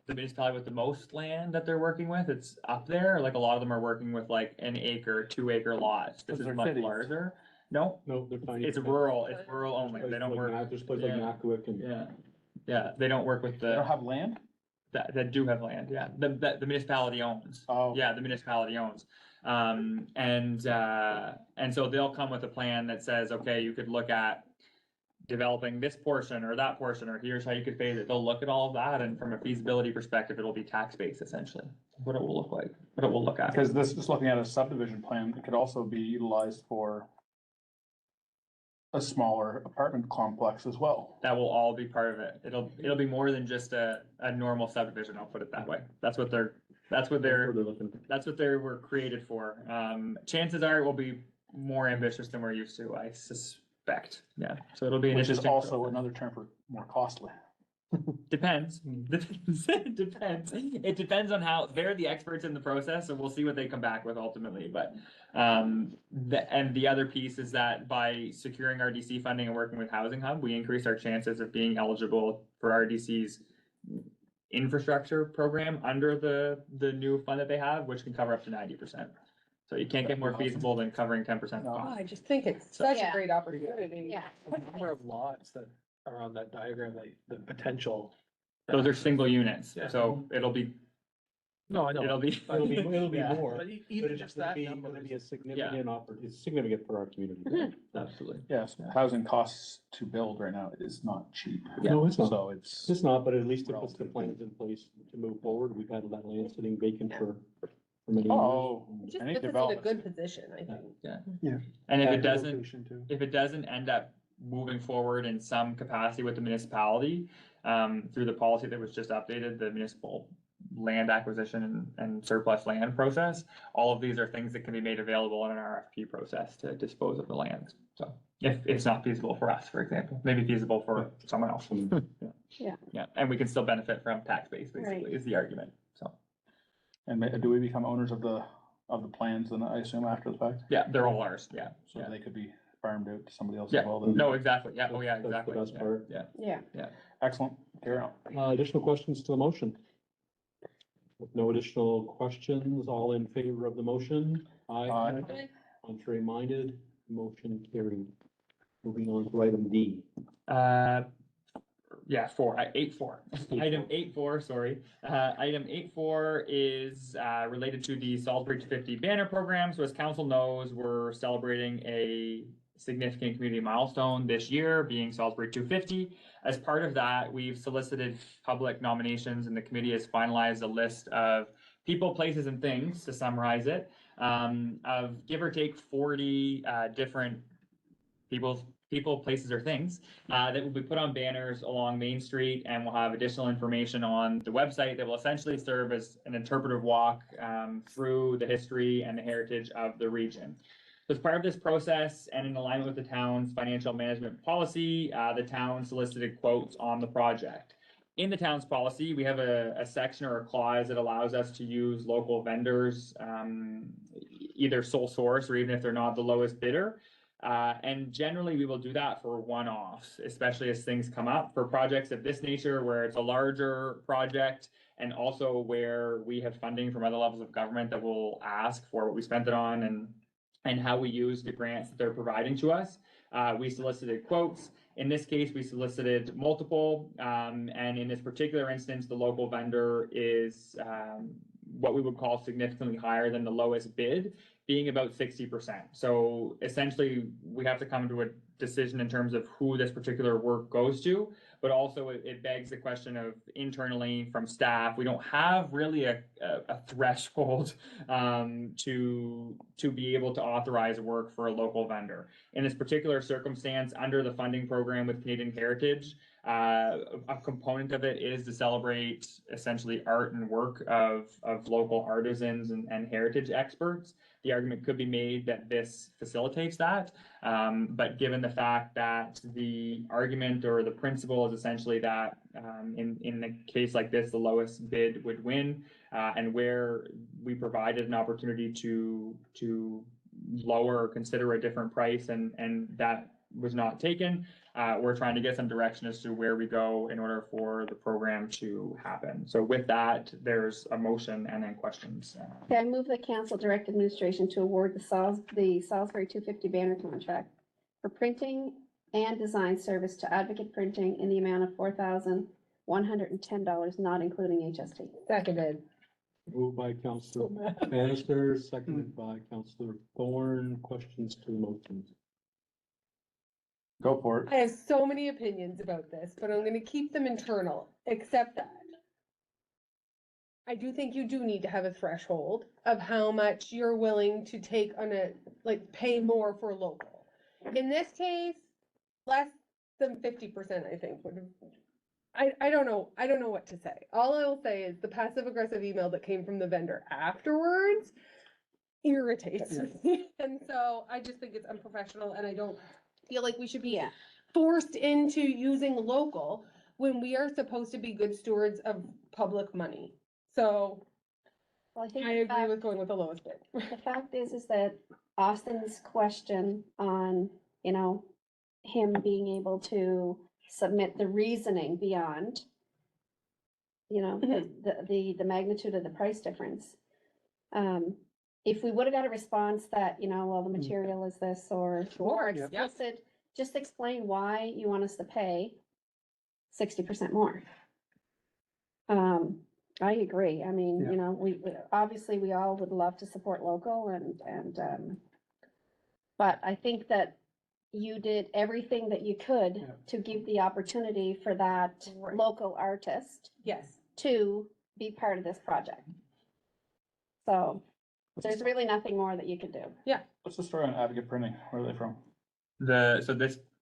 Speaker 3: the municipality with the most land that they're working with, it's up there. Like a lot of them are working with like an acre, 2 acre lots. This
Speaker 7: Those
Speaker 3: is
Speaker 7: are
Speaker 3: much
Speaker 7: cities.
Speaker 3: larger. No,
Speaker 1: No, they're fine.
Speaker 3: it's rural only. They don't work.
Speaker 1: There's places like
Speaker 3: Yeah.
Speaker 1: Nakuik and.
Speaker 3: Yeah, yeah, they don't work with
Speaker 7: They don't
Speaker 3: the,
Speaker 7: have land?
Speaker 3: that do have land, yeah, the municipality owns.
Speaker 7: Oh.
Speaker 3: Yeah, the municipality owns. And so they'll come with a plan that says, okay, you could look at developing this portion or that portion, or here's how you could phase it. They'll look at all of that, and from a feasibility perspective, it'll be tax-based essentially, what it will look like, what it will look at.
Speaker 7: Because this, just looking at a subdivision plan, it could also be utilized for a smaller apartment complex as well.
Speaker 3: That will all be part of it. It'll be more than just a normal subdivision, I'll put it that way. That's what they're
Speaker 1: looking.
Speaker 3: That's what they were created for. Chances are it will be more ambitious than we're used to, I suspect. Yeah, so it'll be an
Speaker 7: Which is
Speaker 3: interesting
Speaker 7: also
Speaker 3: process.
Speaker 7: another term for more costly.
Speaker 3: Depends. It depends. It depends on how, they're the experts in the process, so we'll see what they come back with ultimately, but. And the other piece is that by securing RDC funding and working with Housing Hub, we increase our chances of being eligible for RDC's infrastructure program under the new fund that they have, which can cover up to 90%. So you can't get more feasible than covering 10% of
Speaker 2: Oh,
Speaker 3: cost.
Speaker 2: I just think it's such a
Speaker 8: Yeah.
Speaker 2: great opportunity.
Speaker 8: Yeah.
Speaker 4: Number of lots that are on that diagram, the potential.
Speaker 3: Those are single units,
Speaker 4: Yeah.
Speaker 3: so it'll be
Speaker 4: No, I know.
Speaker 3: It'll be,
Speaker 1: It'll be
Speaker 4: Yeah,
Speaker 1: more.
Speaker 4: But even just that number
Speaker 1: It'll be
Speaker 4: is.
Speaker 1: a significant it's significant for our community.
Speaker 3: absolutely.
Speaker 7: Yes, housing costs to build right now is not cheap.
Speaker 1: No, it's not.
Speaker 7: So it's,
Speaker 1: It's not, but at least it puts the plans in place to move forward. We've had that land sitting vacant for many years.
Speaker 7: oh,
Speaker 2: It just
Speaker 7: any
Speaker 2: puts us in a
Speaker 7: development.
Speaker 2: good position, I think.
Speaker 3: And if
Speaker 1: Yeah,
Speaker 3: it doesn't,
Speaker 6: Location too.
Speaker 3: if it doesn't end up moving forward in some capacity with the municipality, through the policy that was just updated, the municipal land acquisition and surplus land process, all of these are things that can be made available in an RFP process to dispose of the lands. So if it's not feasible for us, for example, maybe feasible for someone else.
Speaker 8: Yeah.
Speaker 3: Yeah, and we can still benefit from tax base, basically,
Speaker 8: Right.
Speaker 3: is the argument, so.
Speaker 7: And do we become owners of the plans then, I assume, after the fact?
Speaker 3: Yeah, they're all ours, yeah.
Speaker 7: So
Speaker 3: Yeah.
Speaker 7: they could be farmed out to somebody else as
Speaker 3: Yeah,
Speaker 7: well. then?
Speaker 3: no, exactly, yeah, oh yeah,
Speaker 1: That's the
Speaker 3: exactly.
Speaker 1: best
Speaker 3: yeah,
Speaker 1: part.
Speaker 3: Yeah,
Speaker 8: Yeah.
Speaker 7: Excellent, carry on.
Speaker 1: Additional questions to the motion? With no additional questions, all in favor of the motion?
Speaker 7: Aye.
Speaker 1: Contrary minded, motion carried. Moving on to item D.
Speaker 3: Yeah, 8.4. Item 8.4, sorry. Item 8.4 is related to the Salisbury 250 banner program. So as council knows, we're celebrating a significant community milestone this year, being Salisbury 250. As part of that, we've solicited public nominations, and the committee has finalized a list of people, places, and things, to summarize it, of give or take 40 different people, places, or things that will be put on banners along Main Street, and we'll have additional information on the website that will essentially serve as an interpretive walk through the history and the heritage of the region. So as part of this process and in alignment with the town's financial management policy, the town solicited quotes on the project. In the town's policy, we have a section or a clause that allows us to use local vendors, either sole source or even if they're not the lowest bidder, And generally, we will do that for one-offs, especially as things come up for projects of this nature, where it's a larger project. And also where we have funding from other levels of government that will ask for what we spent it on and how we use the grants that they're providing to us. We solicited quotes. In this case, we solicited multiple, and in this particular instance, the local vendor is what we would call significantly higher than the lowest bid, being about 60%. So essentially, we have to come to a decision in terms of who this particular work goes to, but also it begs the question of internally from staff, we don't have really a threshold to be able to authorize work for a local vendor. In this particular circumstance, under the funding program with Canadian Heritage, a component of it is to celebrate essentially art and work of local artisans and heritage experts. The argument could be made that this facilitates that, but given the fact that the argument or the principle is essentially that in a case like this, the lowest bid would win, and where we provided an opportunity to lower or consider a different price and that was not taken, we're trying to get some direction as to where we go in order for the program to happen. So with that, there's a motion and then questions.
Speaker 8: Okay, I move the council direct administration to award the Salisbury 250 banner contract for printing and design service to Advocate Printing in the amount of $4,110, not including HST.
Speaker 2: Seconded.
Speaker 1: Moved by Councillor Bannister, seconded by Councillor Thorne. Questions to the motion?
Speaker 7: Go for it.
Speaker 2: I have so many opinions about this, but I'm gonna keep them internal, except that I do think you do need to have a threshold of how much you're willing to take on pay more for local. In this case, less than 50%, I think, would have. I don't know what to say. All I will say is the passive aggressive email that came from the vendor afterwards irritates me. And so I just think it's unprofessional and I don't feel like we should be
Speaker 8: Yeah.
Speaker 2: forced into using local when we are supposed to be good stewards of public money. So
Speaker 8: Well, I think
Speaker 2: I
Speaker 8: the
Speaker 2: agree
Speaker 8: fact-
Speaker 2: with going with the lowest bid.
Speaker 8: The fact is that Austin's question on, him being able to submit the reasoning beyond, the magnitude of the price difference. If we would have got a response that, well, the material is this or more
Speaker 2: Sure, yeah.
Speaker 8: explicit, just explain why you want us to pay 60% more. I agree. I mean,
Speaker 6: Yeah.
Speaker 8: we obviously we all would love to support local but I think that you did everything that you could
Speaker 6: Yeah.
Speaker 8: to give the opportunity for that
Speaker 2: Right.
Speaker 8: local artist
Speaker 2: Yes.
Speaker 8: to be part of this project. So there's really nothing more that you could do.
Speaker 7: What's the story on Advocate Printing? Where are they from?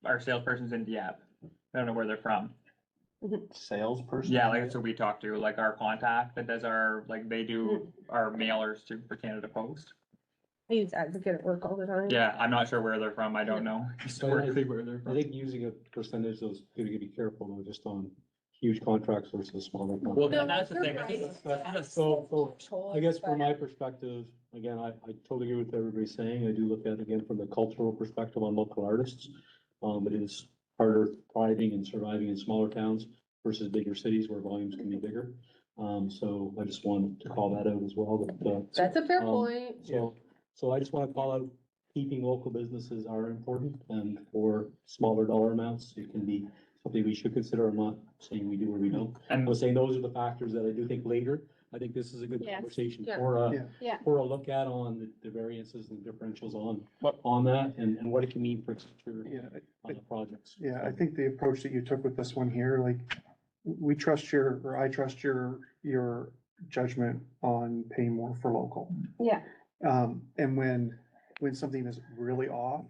Speaker 3: Our salesperson's in Dieppe. I don't know where they're from.
Speaker 7: Salesperson?
Speaker 3: Yeah, like, so we talked to like our contact that does they do our mailers for Canada Post.
Speaker 2: I use Advocate at work all the time.
Speaker 3: Yeah, I'm not sure where they're from. I don't know historically where they're
Speaker 1: I
Speaker 3: from.
Speaker 1: think using a percentage, those, gotta be careful though, just on huge contracts versus smaller.
Speaker 3: Well,
Speaker 1: contracts.
Speaker 3: that's the
Speaker 2: you're
Speaker 3: thing.
Speaker 2: right.
Speaker 1: So I guess from my perspective, again, I totally agree with what everybody's saying. I do look at it again from the cultural perspective on local artists. It is harder thriving and surviving in smaller towns versus bigger cities where volumes can be bigger. So I just wanted to call that out as well, that,
Speaker 2: That's a fair
Speaker 1: Um,
Speaker 2: point.
Speaker 1: so I just want to call out, keeping local businesses are important, and for smaller dollar amounts, it can be something we should consider. I'm not saying we do or we don't.
Speaker 3: And
Speaker 1: I'm saying those are the factors that I do think later, I think this is a good
Speaker 8: Yes.
Speaker 1: conversation
Speaker 2: Yeah.
Speaker 1: for
Speaker 6: Yeah.
Speaker 8: Yeah.
Speaker 1: for a look at on the variances and differentials
Speaker 7: What-
Speaker 1: on that, and what it can mean for future
Speaker 6: Yeah,
Speaker 1: projects.
Speaker 6: yeah, I think the approach that you took with this one here, like, I trust your judgment on paying more for local.
Speaker 8: Yeah.
Speaker 6: And when something is really off,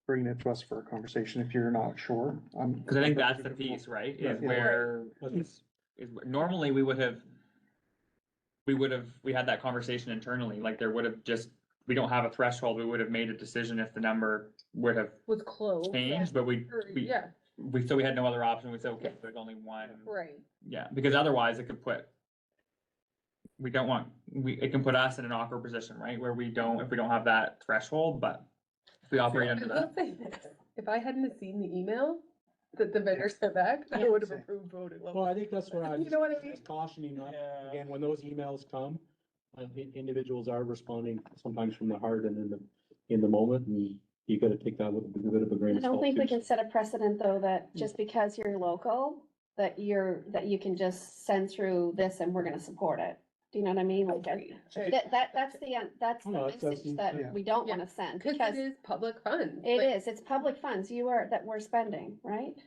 Speaker 6: bring it to us for a conversation if you're not sure.
Speaker 3: Because I think that's the piece, right? Is
Speaker 6: Yeah.
Speaker 3: where normally we had that conversation internally, like there would have we don't have a threshold, we would have made a decision if the number would have
Speaker 2: Was close.
Speaker 3: changed, but we
Speaker 2: Yeah,
Speaker 3: had no other option. We said, okay, there's only one.
Speaker 2: right.
Speaker 3: Yeah, because otherwise it could it can put us in an awkward position, right? Where if we don't have that threshold, but if We operate
Speaker 2: I
Speaker 3: under
Speaker 2: will
Speaker 3: that.
Speaker 2: say this, if I hadn't have seen the email that the vendor sent back, I
Speaker 8: Yeah.
Speaker 2: would have approved voting.
Speaker 1: Well, I think that's where I
Speaker 2: You
Speaker 1: was
Speaker 2: know what I mean?
Speaker 1: just cautioning,
Speaker 7: Yeah.
Speaker 1: again, when those emails come, individuals are responding sometimes from the heart and in the moment, and you gotta take that with a bit of a grain
Speaker 8: I
Speaker 1: of
Speaker 8: don't
Speaker 1: salt.
Speaker 8: think we
Speaker 1: too.
Speaker 8: can set a precedent, though, that just because you're local, that you can just send through this and we're gonna support it. Do you know what I mean? Like, that's the
Speaker 1: No, that's-
Speaker 8: message
Speaker 6: yeah.
Speaker 8: that we don't wanna send,
Speaker 2: Because
Speaker 8: because
Speaker 2: it is public funds.
Speaker 8: it is, it's public funds that we're spending, right?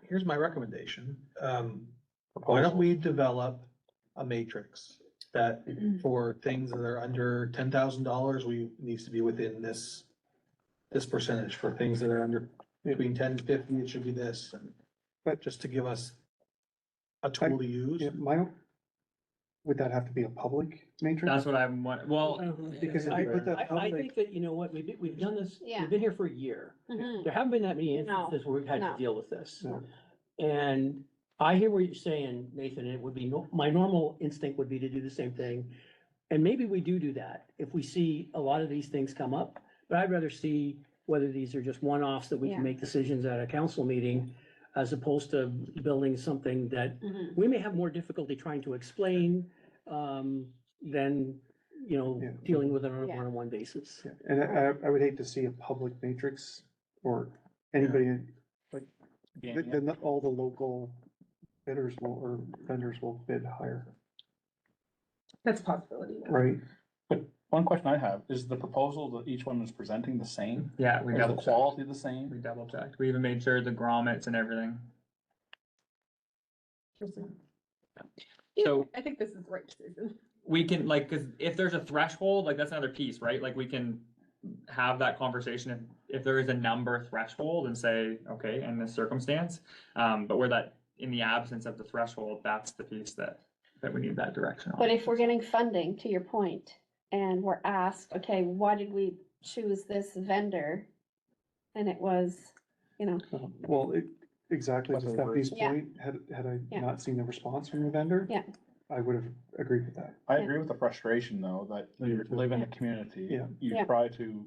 Speaker 4: Here's my recommendation. Why don't we develop a matrix that for things that are under $10,000, needs to be within this percentage. For things that are under between 10 and 50, it should be this. But just to give us a tool to use.
Speaker 6: Yeah, would that have to be a public matrix?
Speaker 3: That's what I'm, well,
Speaker 6: Because if you put that
Speaker 5: I
Speaker 6: public,
Speaker 5: think that, you know what, we've done this,
Speaker 8: Yeah.
Speaker 5: we've been here for a year.
Speaker 8: Mhm.
Speaker 5: There haven't been that many
Speaker 8: No,
Speaker 5: instances where we've had to
Speaker 8: no.
Speaker 5: deal with this.
Speaker 6: No.
Speaker 5: And I hear what you're saying, Nathan, and it would be, my normal instinct would be to do the same thing. And maybe we do that if we see a lot of these things come up, but I'd rather see whether these are just one-offs that we
Speaker 8: Yeah.
Speaker 5: can make decisions at a council meeting, as opposed to building something that
Speaker 8: Mhm.
Speaker 5: we may have more difficulty trying to explain, than, you know,
Speaker 6: Yeah.
Speaker 5: dealing with it on a
Speaker 8: Yeah.
Speaker 5: one-on-one basis.
Speaker 6: yeah, and I would hate to see a public matrix or anybody, then all the local bidders or vendors will bid higher,
Speaker 2: That's a possibility.
Speaker 6: right?
Speaker 7: One question I have, is the proposal that each one is presenting the same?
Speaker 3: yeah, we
Speaker 7: Is
Speaker 3: double
Speaker 7: the
Speaker 3: checked.
Speaker 7: quality the same?
Speaker 3: We double checked. We even made sure the grommets and everything. So-
Speaker 2: I think this is the right decision.
Speaker 3: We can, like, cause if there's a threshold, like, that's another piece, right? Like, we can have that conversation if there is a number threshold and say, okay, in this circumstance. But where that, in the absence of the threshold, that's the piece that we need that direction on.
Speaker 8: But if we're getting funding, to your point, and we're asked, okay, why did we choose this vendor? And it was, you know,
Speaker 6: Well, exactly, to
Speaker 7: Whether
Speaker 6: Stephanie's
Speaker 8: Yeah.
Speaker 6: point, had I
Speaker 8: Yeah.
Speaker 6: not seen the response from the vendor.
Speaker 8: Yeah.
Speaker 6: I would have agreed with that.
Speaker 7: I
Speaker 8: Yeah.
Speaker 7: agree with the frustration, though, that you live in a community.
Speaker 6: Yeah.
Speaker 7: You
Speaker 8: Yeah.
Speaker 7: try to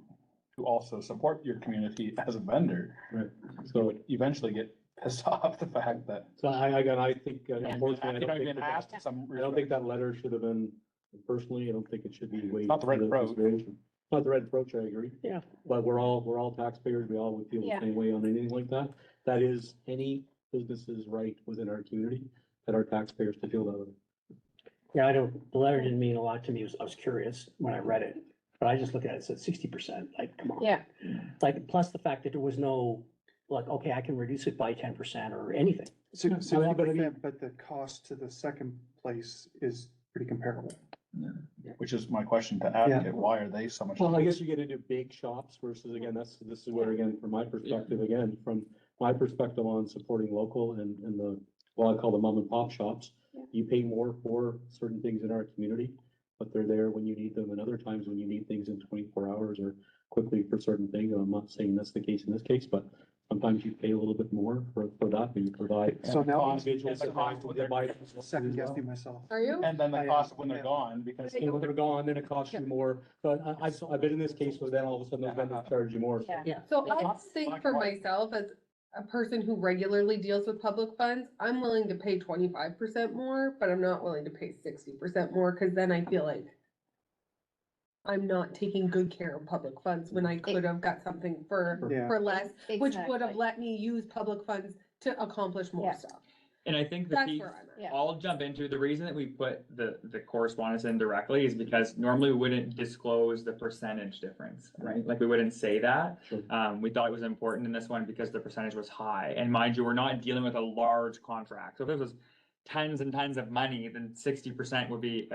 Speaker 7: also support your community as a vendor.
Speaker 1: Right.
Speaker 7: You
Speaker 1: So,
Speaker 7: would eventually get pissed off the fact that.
Speaker 1: so I think, unfortunately, I
Speaker 7: You
Speaker 1: don't
Speaker 7: know,
Speaker 1: think
Speaker 7: being
Speaker 1: that-
Speaker 7: asked in some.
Speaker 1: I don't think that letter should have been, personally, I don't think it should be weighed.
Speaker 7: Not the right
Speaker 1: into
Speaker 7: approach.
Speaker 1: consideration. Not the right approach, I agree.
Speaker 5: Yeah.
Speaker 1: But we're all taxpayers, we all would feel the
Speaker 8: Yeah.
Speaker 1: same way on anything like that. That is any business's right within our community, that our taxpayers to feel that way.
Speaker 5: Yeah, the letter didn't mean a lot to me. I was curious when I read it, but I just looked at it, it said 60%, like, come on.
Speaker 8: yeah,
Speaker 5: Like, plus the fact that there was no, like, okay, I can reduce it by 10% or anything.
Speaker 6: So,
Speaker 1: Yeah,
Speaker 6: so,
Speaker 1: but I mean-
Speaker 6: but the cost to the second place is pretty comparable.
Speaker 7: Which is my question to advocate, why are they so much?
Speaker 1: Well, I guess you get into big shops versus, again, this is where, again, from my perspective, again, from my perspective on supporting local and the, well, I call them mom and pop shops.
Speaker 8: Yeah.
Speaker 1: You pay more for certain things in our community, but they're there when you need them, and other times when you need things in 24 hours or quickly for certain things. I'm not saying that's the case in this case, but sometimes you pay a little bit more for that, but you provide.
Speaker 6: So now-
Speaker 1: Individuals
Speaker 7: And the cost when they're-
Speaker 6: Second guessing myself.
Speaker 2: Are you?
Speaker 7: And then the
Speaker 6: I,
Speaker 7: cost when they're
Speaker 6: yeah.
Speaker 7: gone, because.
Speaker 1: And when they're gone, then it costs you more. But I've been in this case where then all of a sudden those vendors charge you more.
Speaker 8: yeah.
Speaker 5: Yeah.
Speaker 2: So I
Speaker 8: Yeah.
Speaker 2: think for myself, as a person who regularly deals with public funds, I'm willing to pay 25% more, but I'm not willing to pay 60% more, cause then I feel like I'm not taking good care of public funds when I could have got something
Speaker 6: Yeah.
Speaker 2: for less, which would have
Speaker 8: Exactly.
Speaker 2: let me use public funds to accomplish more
Speaker 8: Yeah.
Speaker 2: stuff.
Speaker 3: And I think the
Speaker 2: That's
Speaker 3: piece,
Speaker 2: where I'm at.
Speaker 8: Yeah.
Speaker 3: I'll jump into, the reason that we put the correspondence in directly is because normally we wouldn't disclose the percentage difference, right? Like, we wouldn't say that.
Speaker 1: Sure.
Speaker 3: We thought it was important in this one because the percentage was high, and mind you, we're not dealing with a large contract, so if it was tons and tons of money, then 60% would be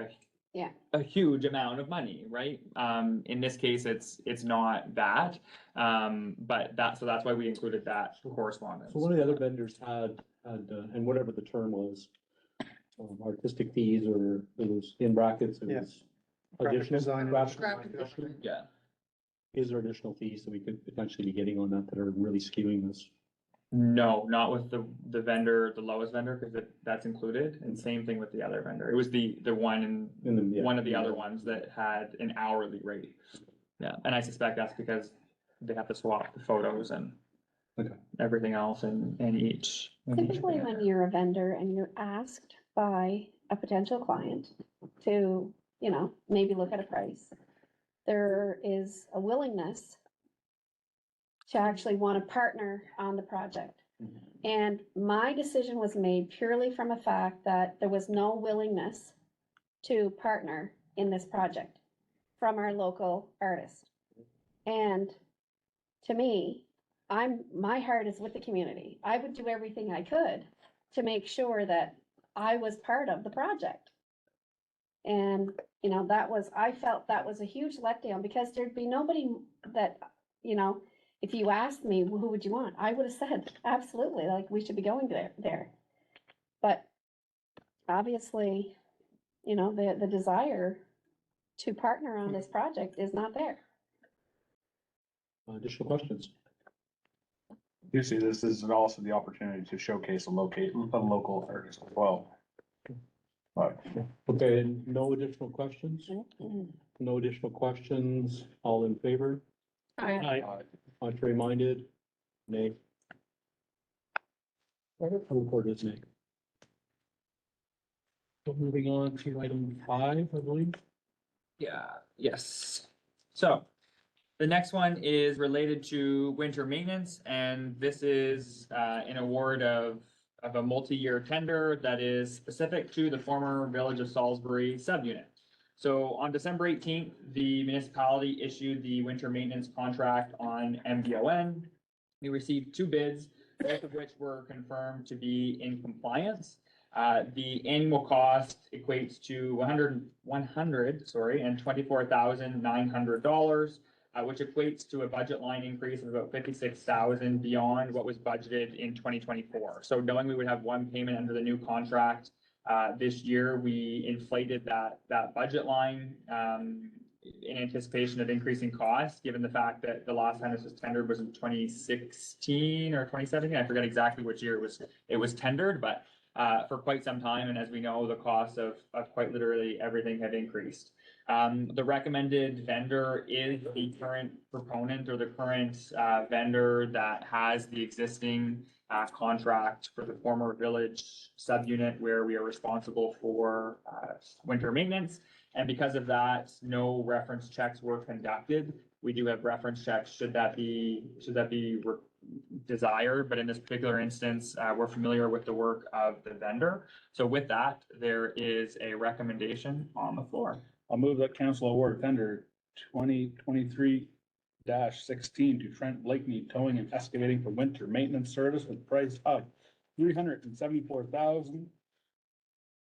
Speaker 8: Yeah.
Speaker 3: a huge amount of money, right? In this case, it's not that, but so that's why we included that correspondence.
Speaker 1: So one of the other vendors had, and whatever the term was, artistic fees, or it was in brackets, it
Speaker 6: Yeah.
Speaker 1: was
Speaker 6: Graphic
Speaker 1: additional.
Speaker 6: design.
Speaker 2: Graphic
Speaker 1: design.
Speaker 3: Yeah.
Speaker 1: Is there additional fees that we could potentially be getting on that are really skewing this?
Speaker 3: No, not with the vendor, the lowest vendor, because that's included, and same thing with the other vendor. It was the one
Speaker 1: In the,
Speaker 3: one of the other ones that had an hourly rate. Yeah, and I suspect that's because they have to swap the photos and
Speaker 1: Okay.
Speaker 3: everything else in each.
Speaker 8: Typically, when you're a vendor and you're asked by a potential client to, you know, maybe look at a price, there is a willingness to actually want to partner on the project. And my decision was made purely from a fact that there was no willingness to partner in this project from our local artist. And to me, my heart is with the community. I would do everything I could to make sure that I was part of the project. And, you know, I felt that was a huge letdown because there'd be nobody that, you know, if you asked me, who would you want? I would have said, absolutely, like, we should be going there. But obviously, you know, the desire to partner on this project is not there.
Speaker 1: Additional questions?
Speaker 7: You see, this is also the opportunity to showcase a local artist as well. But
Speaker 1: Okay, no additional questions? No additional questions, all in favor?
Speaker 5: Aye.
Speaker 1: Contrary minded? Nay. Report is nay. So moving on to item 5, I believe.
Speaker 3: Yeah, yes. So the next one is related to winter maintenance, and this is an award of a multi-year tender that is specific to the former Village of Salisbury subunit. So on December 18th, the municipality issued the winter maintenance contract on MVON. We received 2 bids, both of which were confirmed to be in compliance. The annual cost equates to $124,900, which equates to a budget line increase of about 56,000 beyond what was budgeted in 2024. So knowing we would have one payment under the new contract this year, we inflated that budget line in anticipation of increasing costs, given the fact that the last time this was tendered was in 2016 or 2017. I forget exactly which year it was tendered, but for quite some time. And as we know, the cost of quite literally everything had increased. The recommended vendor is the current proponent or the current vendor that has the existing contract for the former village subunit where we are responsible for winter maintenance. And because of that, no reference checks were conducted. We do have reference checks should that be desired, but in this particular instance, we're familiar with the work of the vendor. So with that, there is a recommendation on the floor.
Speaker 7: I'll move that council award tender 2023-16 to Trent Blakeney Towing and Excavating for winter maintenance service with price of $374,000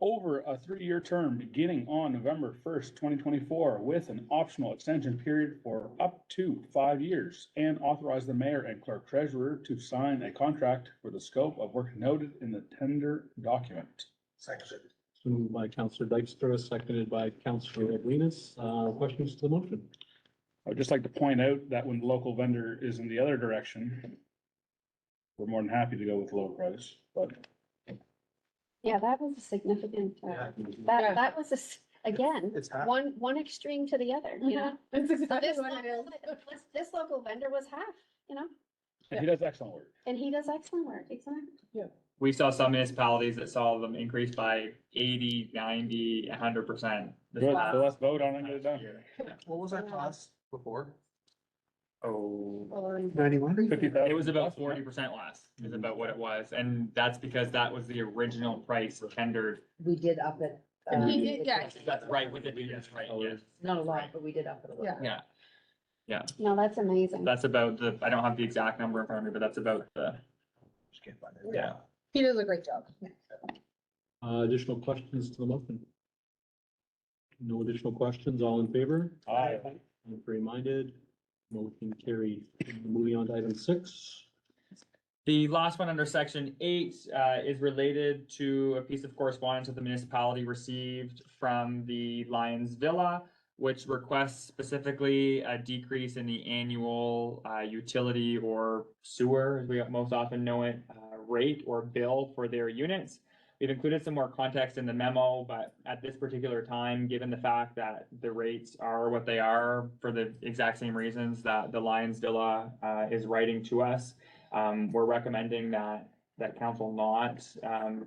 Speaker 7: over a 3-year term beginning on November 1st, 2024, with an optional extension period for up to 5 years, and authorize the mayor and clerk treasurer to sign a contract for the scope of work noted in the tender document.
Speaker 4: Second.
Speaker 1: Moved by Councillor Dykstra, seconded by Councillor Ablinas. Questions to the motion?
Speaker 7: I would just like to point out that when the local vendor is in the other direction, we're more than happy to go with low price, but
Speaker 8: Yeah, that was a significant,
Speaker 4: Yeah.
Speaker 8: that was again,
Speaker 4: It's half.
Speaker 8: one extreme to the other, you know?
Speaker 2: That's exactly
Speaker 8: This
Speaker 2: what it is.
Speaker 8: this local vendor was half, you know,
Speaker 7: and he does excellent work.
Speaker 8: and he does excellent work, exactly.
Speaker 3: We saw some municipalities that saw them increase by 80, 90, 100%. this
Speaker 7: Good,
Speaker 3: past
Speaker 7: so let's vote on it and get it done.
Speaker 3: year.
Speaker 4: What was that cost before?
Speaker 3: Oh,
Speaker 6: 91?
Speaker 7: 50,000.
Speaker 3: it was about 40% less, is about what it was. And that's because that was the original price tendered.
Speaker 9: We did up it.
Speaker 2: He did, yeah.
Speaker 3: That's right, with the, yes, right, yes.
Speaker 9: Not a lot, but we did up it a little.
Speaker 2: Yeah.
Speaker 3: Yeah,
Speaker 8: No, that's amazing.
Speaker 3: that's about I don't have the exact number in front of me, but that's about
Speaker 4: Just can't find it.
Speaker 3: yeah.
Speaker 2: He does a great job.
Speaker 1: Additional questions to the motion? No additional questions, all in favor?
Speaker 7: Aye.
Speaker 1: Contrary minded? Motion carried. Moving on to item 6.
Speaker 3: The last one under section 8 is related to a piece of correspondence that the municipality received from the Lions Villa, which requests specifically a decrease in the annual utility or sewer, as we most often know it, rate or bill for their units. We've included some more context in the memo, but at this particular time, given the fact that the rates are what they are for the exact same reasons that the Lions Villa is writing to us, we're recommending that council not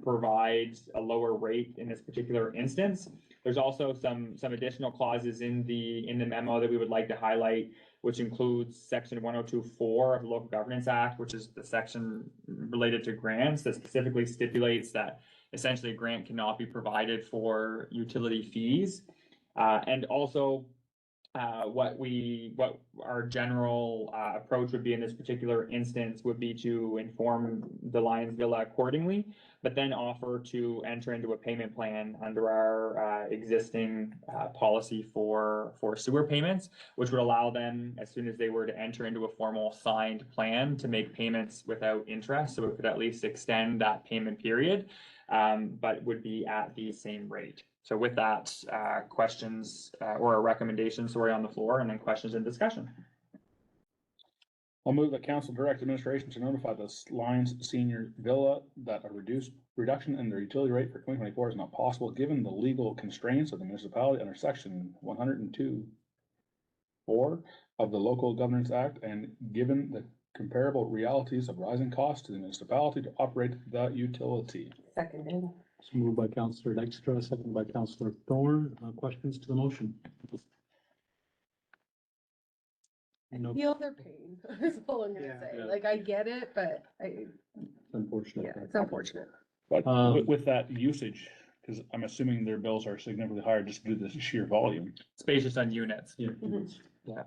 Speaker 3: provide a lower rate in this particular instance. There's also some additional clauses in the memo that we would like to highlight, which includes section 102.4 of the Local Governance Act, which is the section related to grants that specifically stipulates that essentially a grant cannot be provided for utility fees. And also what our general approach would be in this particular instance would be to inform the Lions Villa accordingly, but then offer to enter into a payment plan under our existing policy for sewer payments, which would allow them, as soon as they were to enter into a formal signed plan, to make payments without interest. So it could at least extend that payment period, but would be at the same rate. So with that, questions or a recommendation, sorry, on the floor, and then questions and discussion.
Speaker 7: I'll move that council direct administration to notify the Lions Senior Villa that a reduction in their utility rate for 2024 is not possible, given the legal constraints of the municipality under section 102.4 of the Local Governance Act, and given the comparable realities of rising costs to the municipality to operate the utility.
Speaker 2: Seconded.
Speaker 1: It's moved by Councillor Dykstra, seconded by Councillor Thorne. Questions to the motion? No,
Speaker 2: Feel their pain, is all I'm gonna
Speaker 6: Yeah.
Speaker 2: say.
Speaker 1: Yeah.
Speaker 2: Like, I get it, but
Speaker 1: unfortunate.
Speaker 2: yeah, it's unfortunate.
Speaker 7: But
Speaker 1: Um,
Speaker 7: with that usage, because I'm assuming their bills are significantly higher just due to the sheer volume.
Speaker 3: It's based on units.
Speaker 1: Yeah.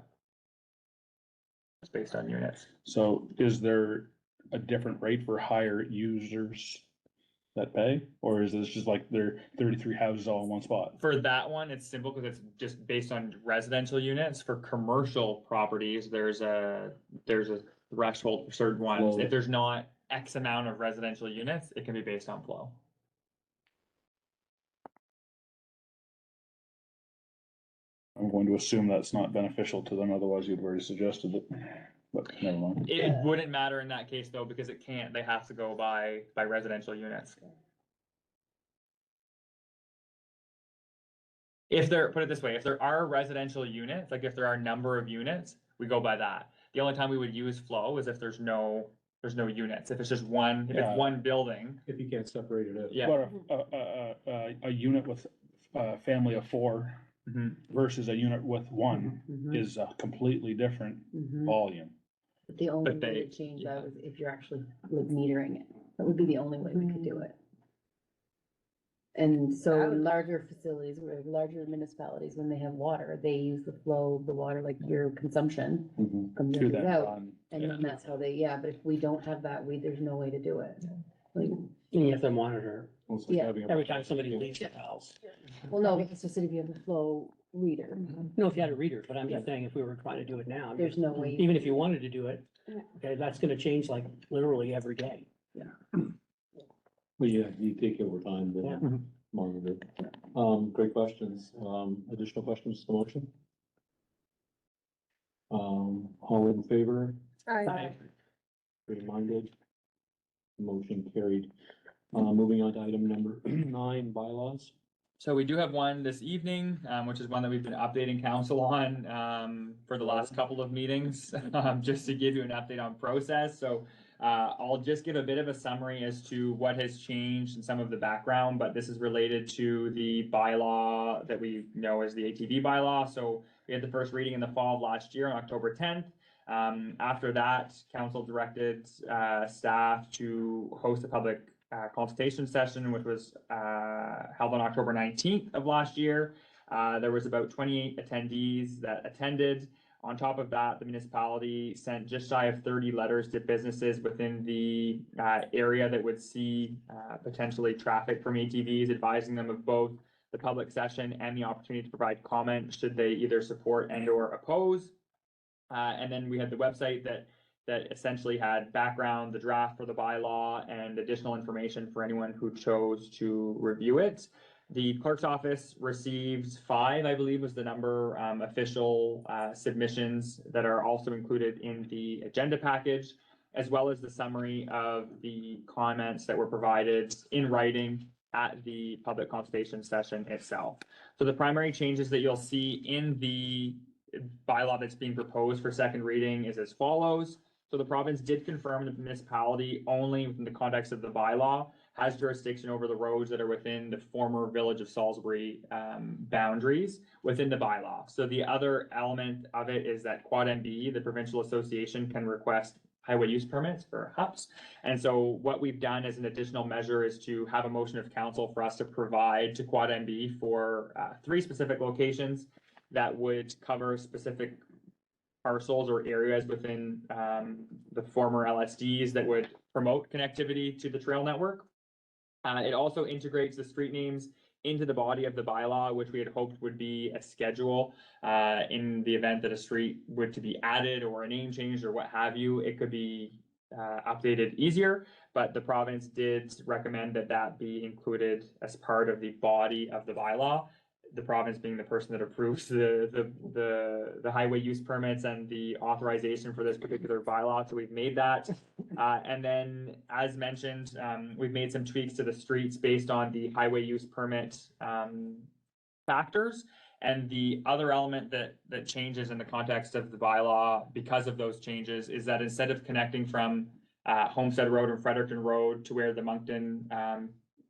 Speaker 3: It's based on units.
Speaker 7: So is there a different rate for higher users that pay? Or is this just like there 33 houses all in one spot?
Speaker 3: For that one, it's simple because it's just based on residential units. For commercial properties, there's a threshold for certain ones.
Speaker 1: Flow.
Speaker 3: If there's not X amount of residential units, it can be based on flow.
Speaker 7: I'm going to assume that's not beneficial to them, otherwise you'd already suggested it, but never mind.
Speaker 3: It wouldn't matter in that case though, because it can't, they have to go by residential units. If there, put it this way, if there are residential units, like if there are a number of units, we go by that. The only time we would use flow is if there's no units. If it's just one, if
Speaker 7: Yeah.
Speaker 3: it's one building,
Speaker 1: If you can't separate it out.
Speaker 3: yeah.
Speaker 7: But a unit with a family of 4
Speaker 3: Mhm.
Speaker 7: versus a unit with one is a completely different volume.
Speaker 9: But the only
Speaker 3: But
Speaker 9: way
Speaker 3: they-
Speaker 9: to change
Speaker 3: yeah.
Speaker 9: that is if you're actually like metering it. That would be the only way we could do it. And so
Speaker 2: That would-
Speaker 9: larger facilities, or larger municipalities, when they have water, they use the flow of the water, like your consumption
Speaker 1: Mhm.
Speaker 9: comes
Speaker 7: To
Speaker 9: in
Speaker 7: that
Speaker 9: and out.
Speaker 7: run,
Speaker 9: And
Speaker 7: yeah.
Speaker 9: then that's how they, yeah, but if we don't have that, there's no way to do it. Like,
Speaker 5: And you have to monitor
Speaker 1: Almost like
Speaker 9: Yeah,
Speaker 1: having a-
Speaker 5: every time somebody leaves the house.
Speaker 9: well, no, it's just that if you have a flow reader,
Speaker 5: No, if you had a reader, but I'm just saying if we were trying to do it now,
Speaker 9: there's no way.
Speaker 5: even if you wanted to do it,
Speaker 8: Yeah.
Speaker 5: okay, that's gonna change like literally every day.
Speaker 1: Well, yeah, you take over time
Speaker 5: Yeah.
Speaker 1: to monitor. Great questions. Additional questions to the motion? All in favor?
Speaker 2: I,
Speaker 1: Reminded. Motion carried. Moving on to item number 9, bylaws.
Speaker 3: So we do have one this evening, which is one that we've been updating council on, for the last couple of meetings, just to give you an update on process. So, I'll just give a bit of a summary as to what has changed and some of the background, but this is related to the bylaw that we know as the ATV bylaw. So we had the first reading in the fall of last year on October 10th. After that, council directed, staff to host a public consultation session, which was held on October 19th of last year. There was about 28 attendees that attended. On top of that, the municipality sent just shy of 30 letters to businesses within the area that would see potentially traffic from ATVs, advising them of both the public session and the opportunity to provide comment should they either support and or oppose. And then we had the website that essentially had background, the draft for the bylaw, and additional information for anyone who chose to review it. The clerk's office received 5, I believe was the number, official submissions that are also included in the agenda package, as well as the summary of the comments that were provided in writing at the public consultation session itself. So the primary changes that you'll see in the bylaw that's being proposed for second reading is as follows. So the province did confirm the municipality only within the context of the bylaw has jurisdiction over the roads that are within the former village of Salisbury boundaries within the bylaw. So the other element of it is that Quad MB, the provincial association, can request highway use permits for HUPs. And so what we've done as an additional measure is to have a motion of council for us to provide to Quad MB for 3 specific locations that would cover specific parcels or areas within the former LSDs that would promote connectivity to the trail network. It also integrates the street names into the body of the bylaw, which we had hoped would be a schedule in the event that a street were to be added or a name changed or what have you. It could be updated easier, but the province did recommend that that be included as part of the body of the bylaw. The province being the person that approves the highway use permits and the authorization for this particular bylaw. So we've made that. And then, as mentioned, we've made some tweaks to the streets based on the highway use permit factors. And the other element that changes in the context of the bylaw because of those changes is that instead of connecting from Homestead Road and Fredericton Road to where the Moncton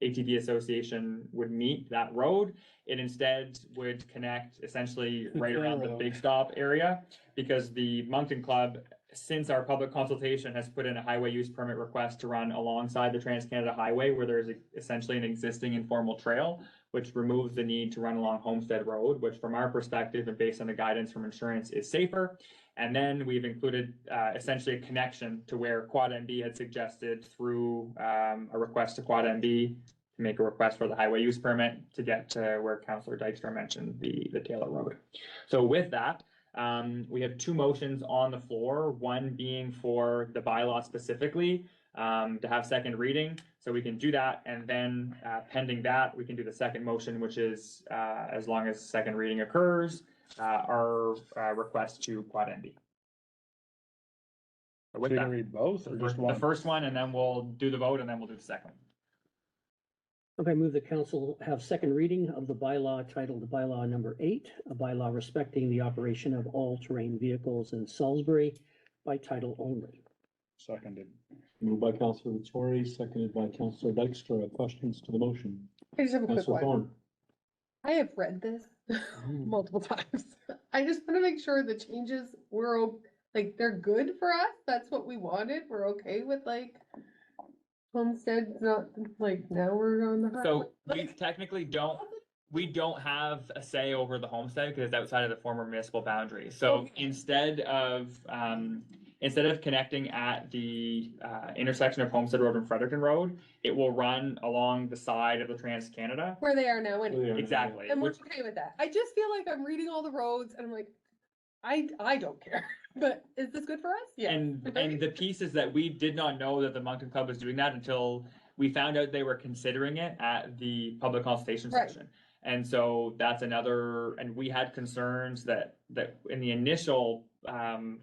Speaker 3: ATV Association would meet that road, it instead would connect essentially right around the Big Stop area, because the Moncton Club, since our public consultation, has put in a highway use permit request to run alongside the Trans-Canada Highway, where there's essentially an existing informal trail, which removes the need to run along Homestead Road, which from our perspective and based on the guidance from insurance is safer. And then we've included essentially a connection to where Quad MB had suggested through a request to Quad MB to make a request for the highway use permit to get to where Councillor Dykstra mentioned the Taylor Road. So with that, we have 2 motions on the floor, one being for the bylaw specifically to have second reading. So we can do that, and then pending that, we can do the second motion, which is as long as second reading occurs, our request to Quad MB.
Speaker 7: So
Speaker 3: With
Speaker 7: you
Speaker 3: that,
Speaker 7: can read both or just
Speaker 3: the
Speaker 7: one?
Speaker 3: first one, and then we'll do the vote, and then we'll do the second.
Speaker 5: Okay, move the council have second reading of the bylaw titled bylaw number 8, a bylaw respecting the operation of all-terrain vehicles in Salisbury by title only.
Speaker 7: Seconded.
Speaker 1: Moved by Councillor Tory, seconded by Councillor Dykstra. Questions to the motion?
Speaker 2: I just have a quick
Speaker 1: Councillor
Speaker 2: one.
Speaker 1: Thorne.
Speaker 2: I have read this multiple times. I just want to make sure the changes were, like, they're good for us. That's what we wanted. We're okay with, like, Homestead's not, like, now we're on the.
Speaker 3: So we technically don't, we don't have a say over the homestead because it's outside of the former municipal boundary. So
Speaker 2: Okay.
Speaker 3: instead of connecting at the intersection of Homestead Road and Fredericton Road, it will run along the side of the Trans-Canada.
Speaker 2: Where they are now anyway.
Speaker 3: Exactly.
Speaker 2: And we're
Speaker 3: Which,
Speaker 2: okay with that. I just feel like I'm reading all the roads and I'm like, I don't care. But is this good for us? Yeah.
Speaker 3: and the piece is that we did not know that the Moncton Club was doing that until we found out they were considering it at the public consultation
Speaker 2: Right.
Speaker 3: session. And so that's another, and we had concerns that in the initial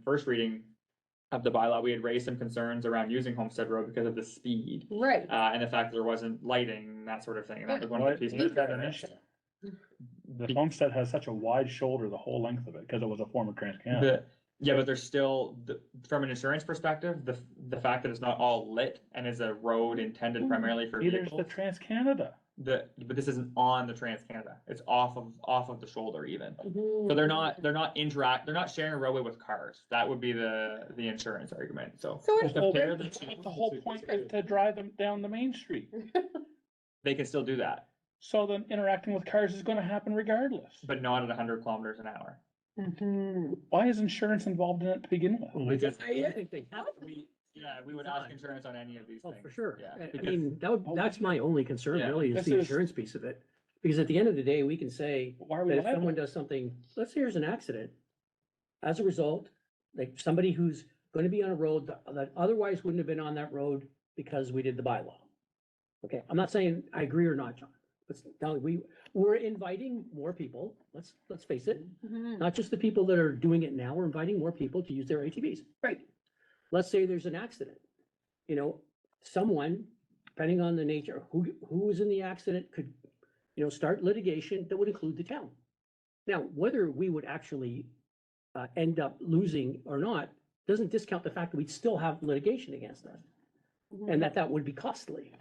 Speaker 3: first reading of the bylaw, we had raised some concerns around using Homestead Road because of the speed.
Speaker 2: Right.
Speaker 3: And the fact that there wasn't lighting and that sort of thing, and that was one of the pieces.
Speaker 7: Isn't that an issue? The homestead has such a wide shoulder, the whole length of it, because it was a former Trans-Canada.
Speaker 3: Yeah, but there's still, from an insurance perspective, the fact that it's not all lit and is a road intended primarily for
Speaker 7: Neither is
Speaker 3: vehicles.
Speaker 7: the Trans-Canada.
Speaker 3: But this isn't on the Trans-Canada. It's off of the shoulder even.
Speaker 2: Mm-hmm.
Speaker 3: So they're not sharing a roadway with cars. That would be the insurance argument, so.
Speaker 2: So it's
Speaker 3: Compare the two.
Speaker 7: The whole point is to drive them down the main street.
Speaker 3: They can still do that,
Speaker 7: So then interacting with cars is gonna happen regardless.
Speaker 3: but not at 100 kilometers an hour.
Speaker 2: Mhm.
Speaker 7: Why is insurance involved in it to begin with?
Speaker 3: Because
Speaker 5: I think they have.
Speaker 3: we would ask insurance on any of these
Speaker 5: Oh,
Speaker 3: things.
Speaker 5: for sure.
Speaker 3: Yeah,
Speaker 5: I
Speaker 3: because-
Speaker 5: mean, that's my only concern
Speaker 3: Yeah.
Speaker 5: really, is
Speaker 7: This
Speaker 5: the
Speaker 7: is-
Speaker 5: insurance piece of it. Because at the end of the day, we can say
Speaker 7: Why are we
Speaker 5: that if
Speaker 7: liable?
Speaker 5: someone does something, let's say there's an accident. As a result, like somebody who's gonna be on a road that otherwise wouldn't have been on that road because we did the bylaw. Okay, I'm not saying I agree or not, John. We're inviting more people, let's face it,
Speaker 2: Mhm.
Speaker 5: not just the people that are doing it now, we're inviting more people to use their ATVs. Right. Let's say there's an accident. You know, someone depending on the nature, who was in the accident could, start litigation that would include the town. Now, whether we would actually end up losing or not, doesn't discount the fact that we'd still have litigation against us. And that would be costly.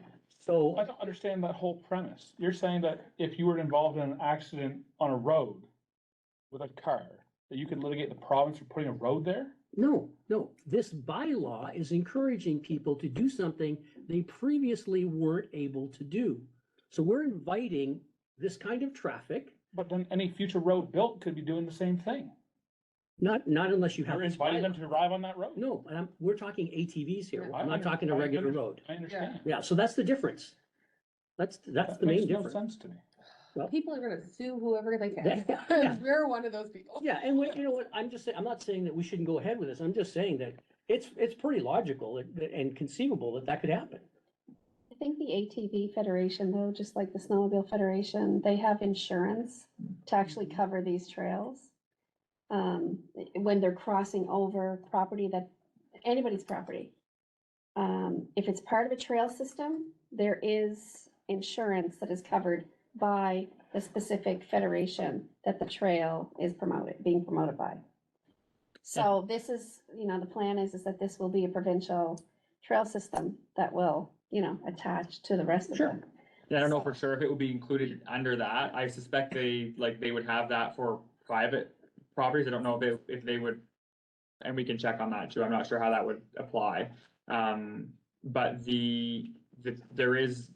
Speaker 5: So,
Speaker 7: I don't understand that whole premise. You're saying that if you were involved in an accident on a road with a car, that you could litigate the province for putting a road there?
Speaker 5: no, this bylaw is encouraging people to do something they previously weren't able to do. So we're inviting this kind of traffic,
Speaker 7: But then any future road built could be doing the same thing.
Speaker 5: not unless you have.
Speaker 7: You're
Speaker 5: this
Speaker 7: inviting them
Speaker 5: bylaw.
Speaker 7: to drive on that road.
Speaker 5: No, we're talking ATVs here.
Speaker 7: I
Speaker 5: I'm not talking a
Speaker 7: under- I
Speaker 5: regular
Speaker 7: under-
Speaker 5: road.
Speaker 7: I understand.
Speaker 5: Yeah, so that's the difference. That's
Speaker 7: That
Speaker 5: the main
Speaker 7: makes no
Speaker 5: difference.
Speaker 7: sense to me.
Speaker 2: People are gonna sue whoever they can.
Speaker 5: Yeah.
Speaker 2: We're one of those people.
Speaker 5: Yeah, and you know what, I'm just saying, I'm not saying that we shouldn't go ahead with this. I'm just saying that it's pretty logical and conceivable that could happen.
Speaker 8: I think the ATV Federation, though, just like the Snowmobile Federation, they have insurance to actually cover these trails. When they're crossing over property anybody's property. If it's part of a trail system, there is insurance that is covered by the specific federation that the trail is being promoted by. So this is, the plan is that this will be a provincial trail system that will, attach to the rest of
Speaker 5: Sure.
Speaker 8: them.
Speaker 3: Yeah, I don't know for sure if it would be included under that. I suspect they would have that for private properties. I don't know if they would, and we can check on that too. I'm not sure how that would apply. But there is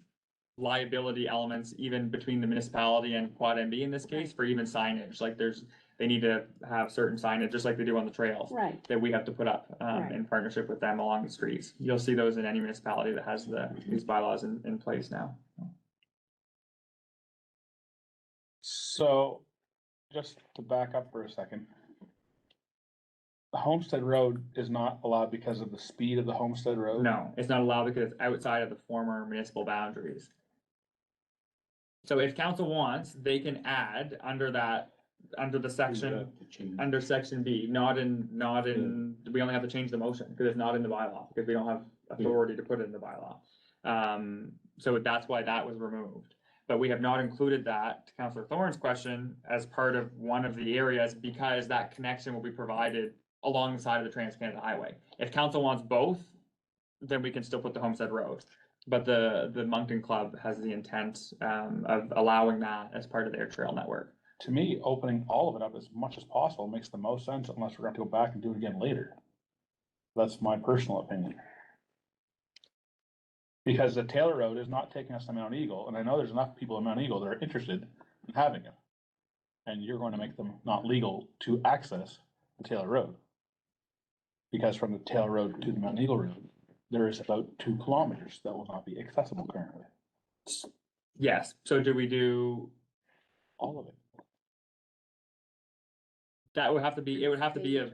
Speaker 3: liability elements even between the municipality and Quad MB in this case for even signage. Like they need to have certain signage, just like they do on the trails.
Speaker 8: Right.
Speaker 3: That we have to put up,
Speaker 8: Right.
Speaker 3: in partnership with them along the streets. You'll see those in any municipality that has these bylaws in place now.
Speaker 7: So, just to back up for a second. The Homestead Road is not allowed because of the speed of the Homestead Road?
Speaker 3: No, it's not allowed because it's outside of the former municipal boundaries. So if council wants, they can add under the section, under section B, not in, we only have to change the motion, because it's not in the bylaw, because we don't have authority to put it in the bylaw. So that's why that was removed. But we have not included that, to Councillor Thorne's question, as part of one of the areas, because that connection will be provided along the side of the Trans-Canada Highway. If council wants both, then we can still put the Homestead Road. But the Moncton Club has the intent, of allowing that as part of their trail network.
Speaker 7: To me, opening all of it up as much as possible makes the most sense unless we're going to go back and do it again later. That's my personal opinion. Because the Taylor Road is not taking us to Mount Eagle, and I know there's enough people in Mount Eagle that are interested in having it. And you're going to make them not legal to access the Taylor Road. Because from the Taylor Road to the Mount Eagle Road, there is about 2 kilometers that will not be accessible currently.
Speaker 3: Yes, so do we do,
Speaker 7: All of it.
Speaker 3: that would have to be, it would have to be a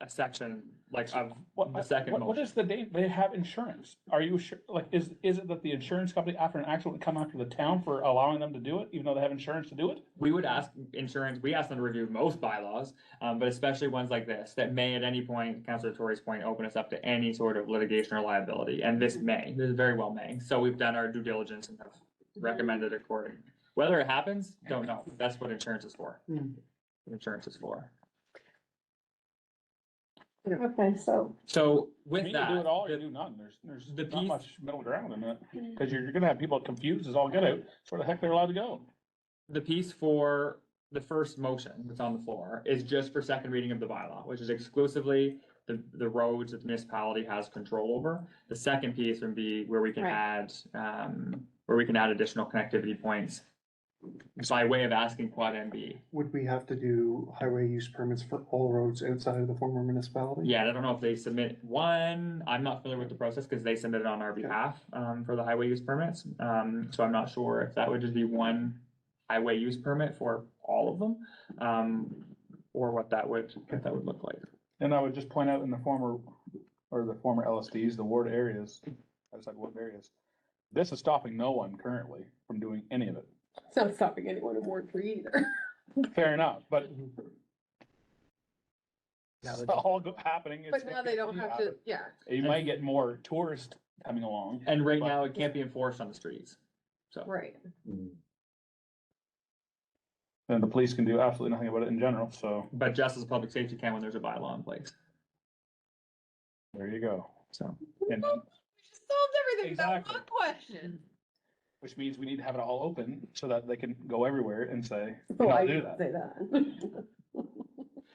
Speaker 3: section, like, of the second
Speaker 7: What
Speaker 3: motion.
Speaker 7: is the date? They have insurance. Are you sure, like, is it that the insurance company after an accident would come after the town for allowing them to do it, even though they have insurance to do it?
Speaker 3: We would ask insurance, we ask them to review most bylaws, but especially ones like this, that may at any point, Councilor Tory's point, open us up to any sort of litigation or liability, and this very well may. So we've done our due diligence and have recommended according. Whether it happens, don't know. That's what insurance is for. What insurance is for.
Speaker 8: Okay, so,
Speaker 3: So
Speaker 7: I
Speaker 3: with
Speaker 7: mean, you do it all, or
Speaker 3: that,
Speaker 7: you do none. There's
Speaker 3: the
Speaker 7: not
Speaker 3: piece-
Speaker 7: much middle ground in it. Cause you're gonna have people confused as all get out. So where the heck they're allowed to go?
Speaker 3: the piece for the first motion that's on the floor is just for second reading of the bylaw, which is exclusively the roads that the municipality has control over. The second piece would be where we can
Speaker 8: Right.
Speaker 3: add additional connectivity points by way of asking Quad MB.
Speaker 6: Would we have to do highway use permits for all roads outside of the former municipality?
Speaker 3: Yeah, I don't know if they submit one. I'm not familiar with the process because they submitted on our behalf, for the highway use permits. So I'm not sure if that would just be one highway use permit for all of them, or what that would look like.
Speaker 7: And I would just point out in the former LSDs, the ward areas, outside ward areas, this is stopping no one currently from doing any of it.
Speaker 2: It's not stopping anyone in Ward 3 either.
Speaker 7: Fair enough, but
Speaker 5: Now
Speaker 7: it's
Speaker 5: that-
Speaker 7: all happening.
Speaker 2: But now they don't have to, yeah.
Speaker 7: You might get more tourist coming along.
Speaker 3: And right now, it can't be enforced on the streets. So,
Speaker 2: Right.
Speaker 7: And the police can do absolutely nothing about it in general, so
Speaker 3: but just as a public safety can when there's a bylaw in place,
Speaker 7: there you go.
Speaker 3: so.
Speaker 7: And
Speaker 2: We just solved everything, that
Speaker 7: Exactly.
Speaker 2: one question.
Speaker 7: which means we need to have it all open so that they can go everywhere and say,
Speaker 2: Oh,
Speaker 7: "I'll
Speaker 2: I
Speaker 7: do
Speaker 2: didn't
Speaker 7: that."
Speaker 2: say that.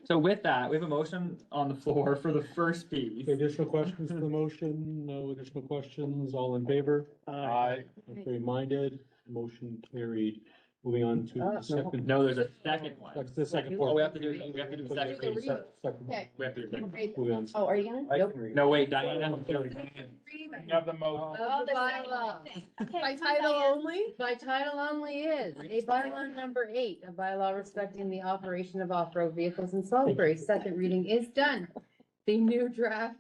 Speaker 3: So with that, we have a motion on the floor for the first piece.
Speaker 1: Additional questions to the motion? No additional questions? All in favor?
Speaker 7: I,
Speaker 1: Contrary-minded, motion carried. Moving on to
Speaker 5: no.
Speaker 1: the second.
Speaker 3: No, there's a second one.
Speaker 1: That's the second.
Speaker 3: Oh, we have to do the second piece.
Speaker 1: Second.
Speaker 8: Okay.
Speaker 3: We have to do that.
Speaker 1: Moving on.
Speaker 8: Oh, are you gonna?
Speaker 4: I can read.
Speaker 3: No, wait, Diana.
Speaker 7: you have the most,
Speaker 9: Oh, the bylaw.
Speaker 2: By title only?
Speaker 9: By title only is a bylaw number 8, a bylaw respecting the operation of off-road vehicles in Salisbury. Second reading is done. The new draft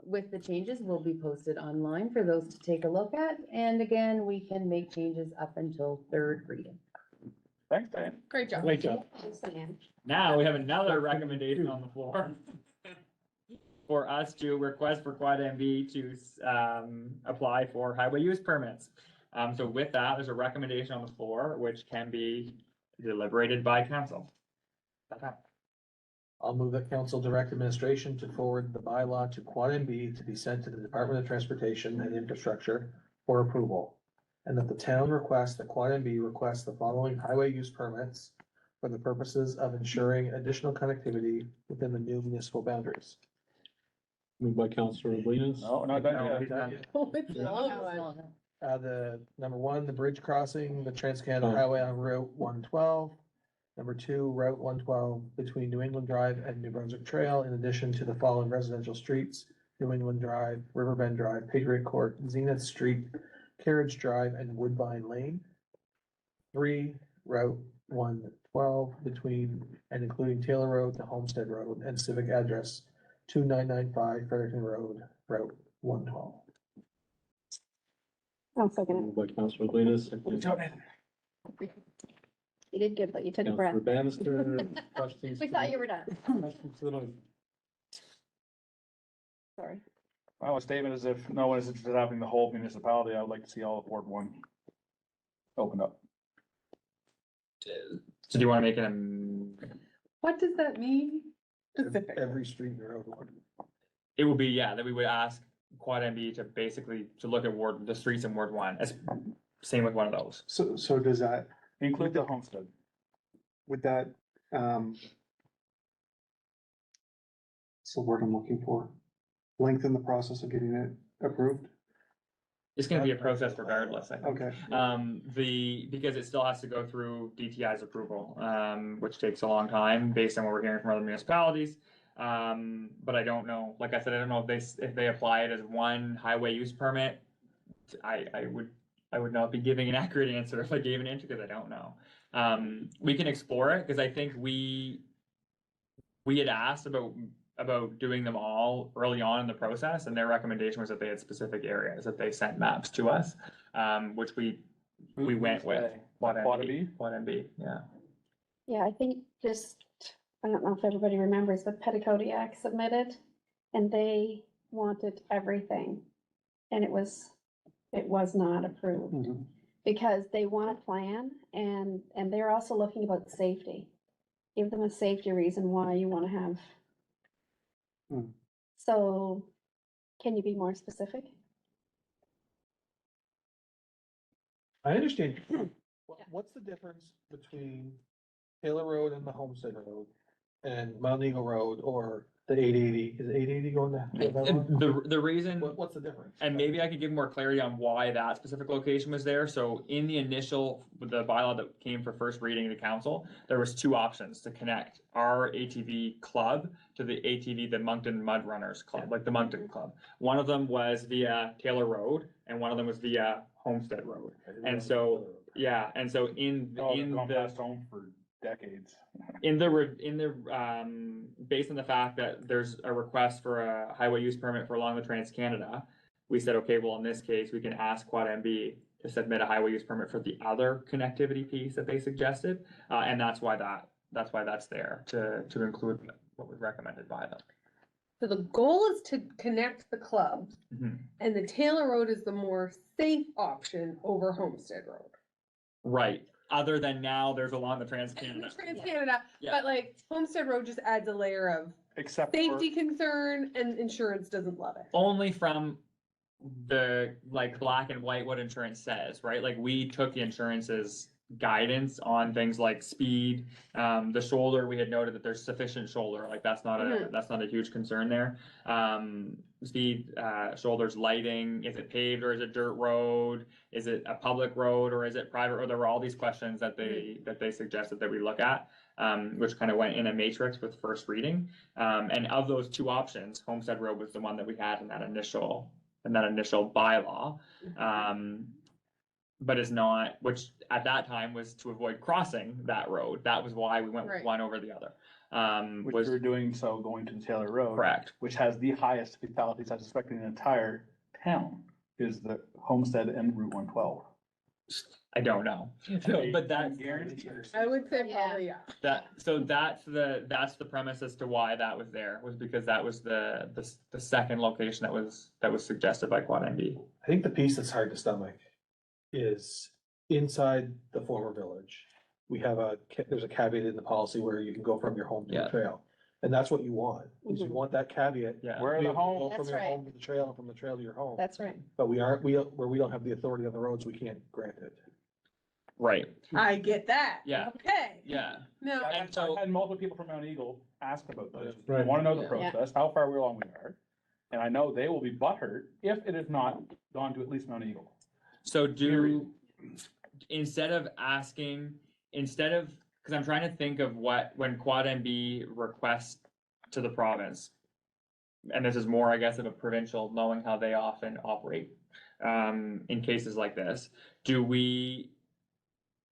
Speaker 9: with the changes will be posted online for those to take a look at. And again, we can make changes up until third reading.
Speaker 7: thanks, Diane.
Speaker 2: Great job.
Speaker 1: Great job.
Speaker 3: Now we have another recommendation on the floor. For us to request for Quad MV to apply for highway use permits. So with that, there's a recommendation on the floor, which can be deliberated by council.
Speaker 4: I'll move that council direct administration to forward the bylaw to Quad MB to be sent to the Department of Transportation and Infrastructure for approval. And that the town request that Quad MB request the following highway use permits for the purposes of ensuring additional connectivity within the new municipal boundaries.
Speaker 1: Moved by Councilor Blinas.
Speaker 7: No, not done
Speaker 3: No,
Speaker 7: yet.
Speaker 3: he's done.
Speaker 2: Oh, it's a long one.
Speaker 4: The number one, the bridge crossing, the Trans-Canada
Speaker 1: Oh.
Speaker 4: Highway on Route 112. Number two, Route 112 between New England Drive and New Brunswick Trail, in addition to the following residential streets: New England Drive, Riverbend Drive, Patriot Court, Zenith Street, Carriage Drive, and Woodbine Lane. Three, Route 112 between and including Taylor Road to Homestead Road and civic address 2995 Fredericton Road, Route 112.
Speaker 8: I'll second
Speaker 1: Moved by Councilor Blinas, seconded by
Speaker 8: it. You did good, but you took a breath.
Speaker 1: Councilor Bannister. Questions?
Speaker 8: We thought you were done.
Speaker 1: Questions to the motion?
Speaker 8: Sorry.
Speaker 7: Well, a statement is if no one is interested in having the whole municipality, I would like to see all of Ward 1 opened up.
Speaker 3: So do you want to make it
Speaker 2: What does that mean? Specific.
Speaker 4: Every street and road.
Speaker 3: it would be, yeah, that we would ask Quad MB to basically, to look at the streets in Ward 1, as, same with one of those.
Speaker 6: So does that,
Speaker 7: Include the homestead.
Speaker 6: would that, it's the word I'm looking for, lengthen the process of getting it approved?
Speaker 3: It's gonna be a process regardless, I think.
Speaker 6: Okay.
Speaker 3: Because it still has to go through DTI's approval, which takes a long time based on what we're hearing from other municipalities. But I don't know, like I said, I don't know if they apply it as one highway use permit. I would not be giving an accurate answer if I gave an answer, because I don't know. We can explore it, because I think we had asked about doing them all early on in the process, and their recommendation was that they had specific areas that they sent maps to us, which we went with. Quad MB, yeah.
Speaker 8: Yeah, I think I don't know if everybody remembers, but Petticodiac submitted and they wanted everything. And it was not approved
Speaker 6: Mhm.
Speaker 8: because they want a plan and they're also looking about safety. Give them a safety reason why you wanna have.
Speaker 6: Hmm.
Speaker 8: So can you be more specific?
Speaker 4: I understand. What's the difference between Taylor Road and the Homestead Road and Mount Eagle Road or the 880? Is 880 going to?
Speaker 3: The reason.
Speaker 4: What's the difference?
Speaker 3: And maybe I could give more clarity on why that specific location was there. So in the initial, the bylaw that came for first reading to council, there was two options to connect our ATV club to the ATV, the Moncton Mud Runners Club, like the Moncton Club. One of them was via Taylor Road and one of them was via Homestead Road. And so, yeah, and so in
Speaker 7: Gone
Speaker 3: the.
Speaker 7: past home for decades.
Speaker 3: Based on the fact that there's a request for a highway use permit for along the Trans-Canada, we said, okay, well, in this case, we can ask Quad MB to submit a highway use permit for the other connectivity piece that they suggested. And that's why that's there, to include what was recommended by them.
Speaker 2: So the goal is to connect the clubs,
Speaker 3: Mhm.
Speaker 2: and the Taylor Road is the more safe option over Homestead Road.
Speaker 3: Right, other than now, there's along the Trans-Canada.
Speaker 2: Trans-Canada,
Speaker 3: Yeah.
Speaker 2: but like Homestead Road just adds a layer of
Speaker 7: Except for,
Speaker 2: safety concern, and insurance doesn't love it.
Speaker 3: Only from the, like, black and white, what insurance says, right? Like, we took the insurance's guidance on things like speed, the shoulder, we had noted that there's sufficient shoulder, like, that's not a huge concern there. Speed, shoulders, lighting, is it paved or is it dirt road? Is it a public road or is it private? Or there were all these questions that they suggested that we look at, which kind of went in a matrix with first reading. And of those two options, Homestead Road was the one that we had in that initial bylaw. But is not, which at that time was to avoid crossing that road. That was why we went with
Speaker 2: Right.
Speaker 3: one over the other.
Speaker 7: which
Speaker 3: Was
Speaker 7: we're doing so going to the Taylor Road.
Speaker 3: correct.
Speaker 7: Which has the highest fatalities, I suspect, in the entire town, is the Homestead and Route 112.
Speaker 3: I don't know. But that's,
Speaker 2: I would say
Speaker 8: Yeah.
Speaker 2: probably, yeah.
Speaker 3: that's the premise as to why that was there, was because that was the second location that was suggested by Quad ND.
Speaker 4: I think the piece that's hard to stomach is inside the former village. We have there's a caveat in the policy where you can go from your home to the
Speaker 3: Yeah.
Speaker 4: trail. And that's what you want, is you
Speaker 2: Mhm.
Speaker 4: want that caveat.
Speaker 3: Yeah.
Speaker 7: Where are
Speaker 4: Be
Speaker 7: the
Speaker 4: able to
Speaker 7: homes?
Speaker 4: go From
Speaker 8: That's
Speaker 4: your
Speaker 8: right.
Speaker 4: home to the trail and from the trail to your home.
Speaker 8: That's right.
Speaker 4: But where we don't have the authority on the roads, we can't grant it.
Speaker 3: Right,
Speaker 2: I get that.
Speaker 3: Yeah.
Speaker 2: Okay.
Speaker 3: yeah.
Speaker 2: No,
Speaker 7: I
Speaker 3: And so-
Speaker 7: had multiple people from Mount Eagle ask about this. They
Speaker 4: Right.
Speaker 7: wanna know the
Speaker 2: Yeah.
Speaker 7: process, how far along we are. And I know they will be butthurt if it is not gone to at least Mount Eagle.
Speaker 3: So instead of, cause I'm trying to think of when Quad MB requests to the province. And this is more, I guess, of a provincial, knowing how they often operate, in cases like this. Do we,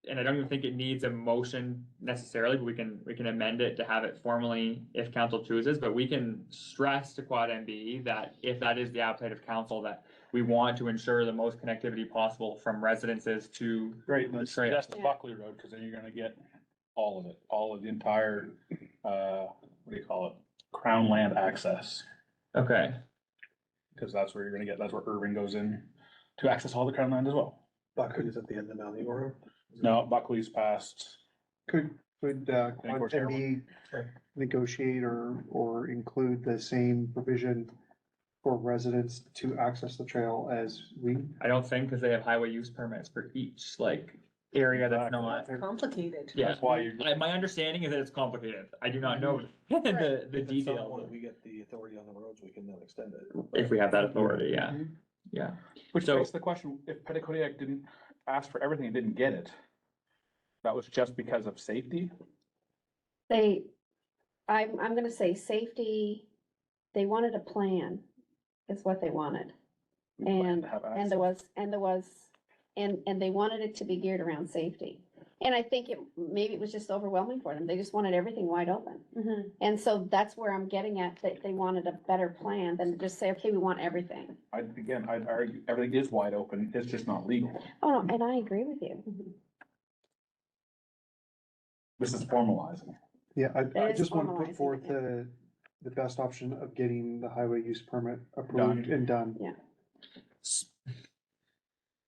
Speaker 3: and I don't even think it needs a motion necessarily, but we can amend it to have it formally if council chooses, but we can stress to Quad MB that if that is the appetite of council, that we want to ensure the most connectivity possible from residences to.
Speaker 7: Right, and
Speaker 3: The
Speaker 7: that's,
Speaker 3: trail.
Speaker 7: that's the Buckley Road, cause then you're gonna get all of it, all of the entire, what do you call it? Crown land access,
Speaker 3: Okay,
Speaker 7: cause that's where you're gonna get, that's where Irving goes in to access all the crown land as well.
Speaker 4: Buckwood is at the end of Mount Eagle Road.
Speaker 7: No, Buckley's past,
Speaker 6: Could
Speaker 7: we're
Speaker 6: Quad
Speaker 7: terrible.
Speaker 6: MB negotiate or include the same provision for residents to access the trail as we?
Speaker 3: I don't think, cause they have highway use permits for each, like, area that's
Speaker 7: Exactly.
Speaker 3: not.
Speaker 2: it's complicated.
Speaker 3: Yeah,
Speaker 7: that's why you're.
Speaker 3: my understanding is that it's complicated, I do not know the
Speaker 4: If at some
Speaker 3: details,
Speaker 4: point we get the authority on the roads, we can then extend it.
Speaker 3: if we have that authority, yeah, yeah.
Speaker 7: Which
Speaker 3: So-
Speaker 7: begs the question, if Petitcodiac didn't ask for everything and didn't get it, that was just because of safety?
Speaker 8: I'm gonna say safety, they wanted a plan, is what they wanted.
Speaker 7: We plan
Speaker 8: And,
Speaker 7: to have
Speaker 8: and they wanted it to be geared around safety. And I think maybe it was just overwhelming for them. They just wanted everything wide open.
Speaker 2: Mhm.
Speaker 8: And so that's where I'm getting at, that they wanted a better plan than to just say, okay, we want everything.
Speaker 7: I'd argue, everything is wide open, it's just not legal.
Speaker 8: Oh, no, and I agree with you.
Speaker 7: This is formalizing.
Speaker 6: Yeah, I
Speaker 8: It is
Speaker 6: just want to
Speaker 8: formalizing
Speaker 6: put forth
Speaker 8: it,
Speaker 6: the best option of getting the highway use permit approved and done.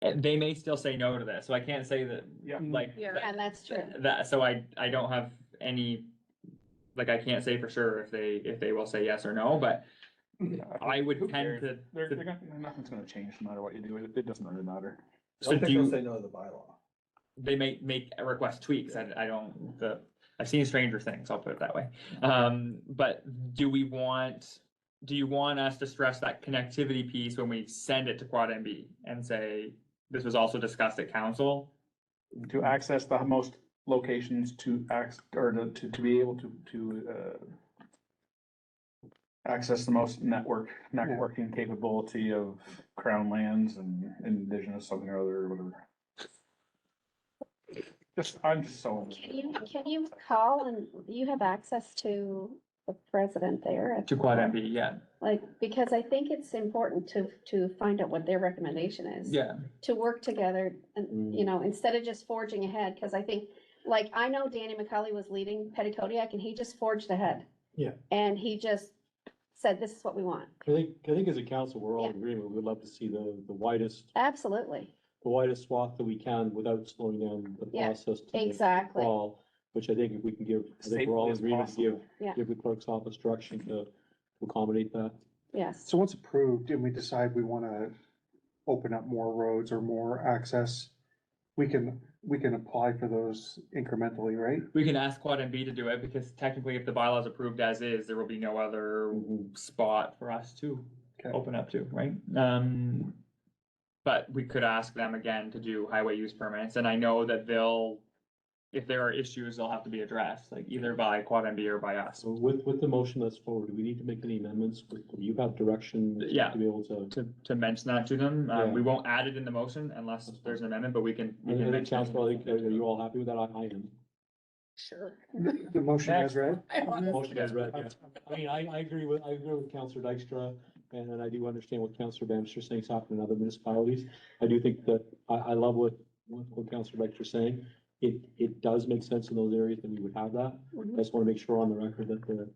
Speaker 3: And they may still say no to this, so I can't say that,
Speaker 7: Yeah.
Speaker 3: like.
Speaker 2: Yeah.
Speaker 3: that-
Speaker 8: And that's true.
Speaker 3: That, so I don't have any, like, I can't say for sure if they will say yes or no, but I would
Speaker 7: Who
Speaker 3: tend
Speaker 7: cares?
Speaker 3: to.
Speaker 7: Nothing's gonna change no matter what you do, it doesn't really matter.
Speaker 4: I
Speaker 3: So
Speaker 4: don't think
Speaker 3: do
Speaker 4: they'll
Speaker 3: you,
Speaker 4: say no to the bylaw.
Speaker 3: they may make a request tweaks, I don't, I've seen stranger things, I'll put it that way. But do you want us to stress that connectivity piece when we send it to Quad MB and say, this was also discussed at council?
Speaker 7: To access the most locations to to be able to access the most networking capability of crown lands and indigenous something or other, or whatever. I'm just so.
Speaker 8: Can you call and you have access to the president there? at
Speaker 3: To Quad MB, yeah,
Speaker 8: Like, because I think it's important to find out what their recommendation is.
Speaker 3: yeah.
Speaker 8: To work together and, you know, instead of just forging ahead, because I think, like, I know Danny McCully was leading Petitcodiac and he just forged ahead.
Speaker 4: Yeah.
Speaker 8: And he just said, this is what we want.
Speaker 1: I think as a council, we're all
Speaker 8: Yeah.
Speaker 1: in agreement. We'd love to see the widest
Speaker 8: Absolutely,
Speaker 1: swath that we can without slowing down the
Speaker 8: Yeah,
Speaker 1: process. to the
Speaker 8: exactly.
Speaker 1: fall, which I think if we can give, I think we're all in
Speaker 6: Safely as
Speaker 1: agreement to give,
Speaker 8: Yeah.
Speaker 1: give the clerk's office direction to accommodate that.
Speaker 8: Yes.
Speaker 6: So once approved and we decide we wanna open up more roads or more access, we can apply for those incrementally, right?
Speaker 3: We can ask Quad MB to do it because technically if the bylaw is approved as is, there will be no other spot for us to
Speaker 6: Okay.
Speaker 3: open up to, right? But we could ask them again to do highway use permits, and I know that if there are issues, they'll have to be addressed, like either by Quad MB or by us.
Speaker 1: So with the motion that's forward, do we need to make any amendments? You have direction
Speaker 3: Yeah.
Speaker 1: to be able to.
Speaker 3: To mention that to them,
Speaker 1: Yeah.
Speaker 3: we won't add it in the motion unless there's an amendment, but we can.
Speaker 1: I think
Speaker 3: mention it.
Speaker 1: council, are you all happy with that? I am.
Speaker 2: Sure.
Speaker 6: The motion as read?
Speaker 1: Motion as read, yeah. I mean, I agree with Councillor Dykstra, and I do understand what Councillor Bannister is saying, it's happening in other municipalities. I do think that, I love what Councillor Dykstra is saying. It does make sense in those areas that we would have that. I just want to make sure on the record that the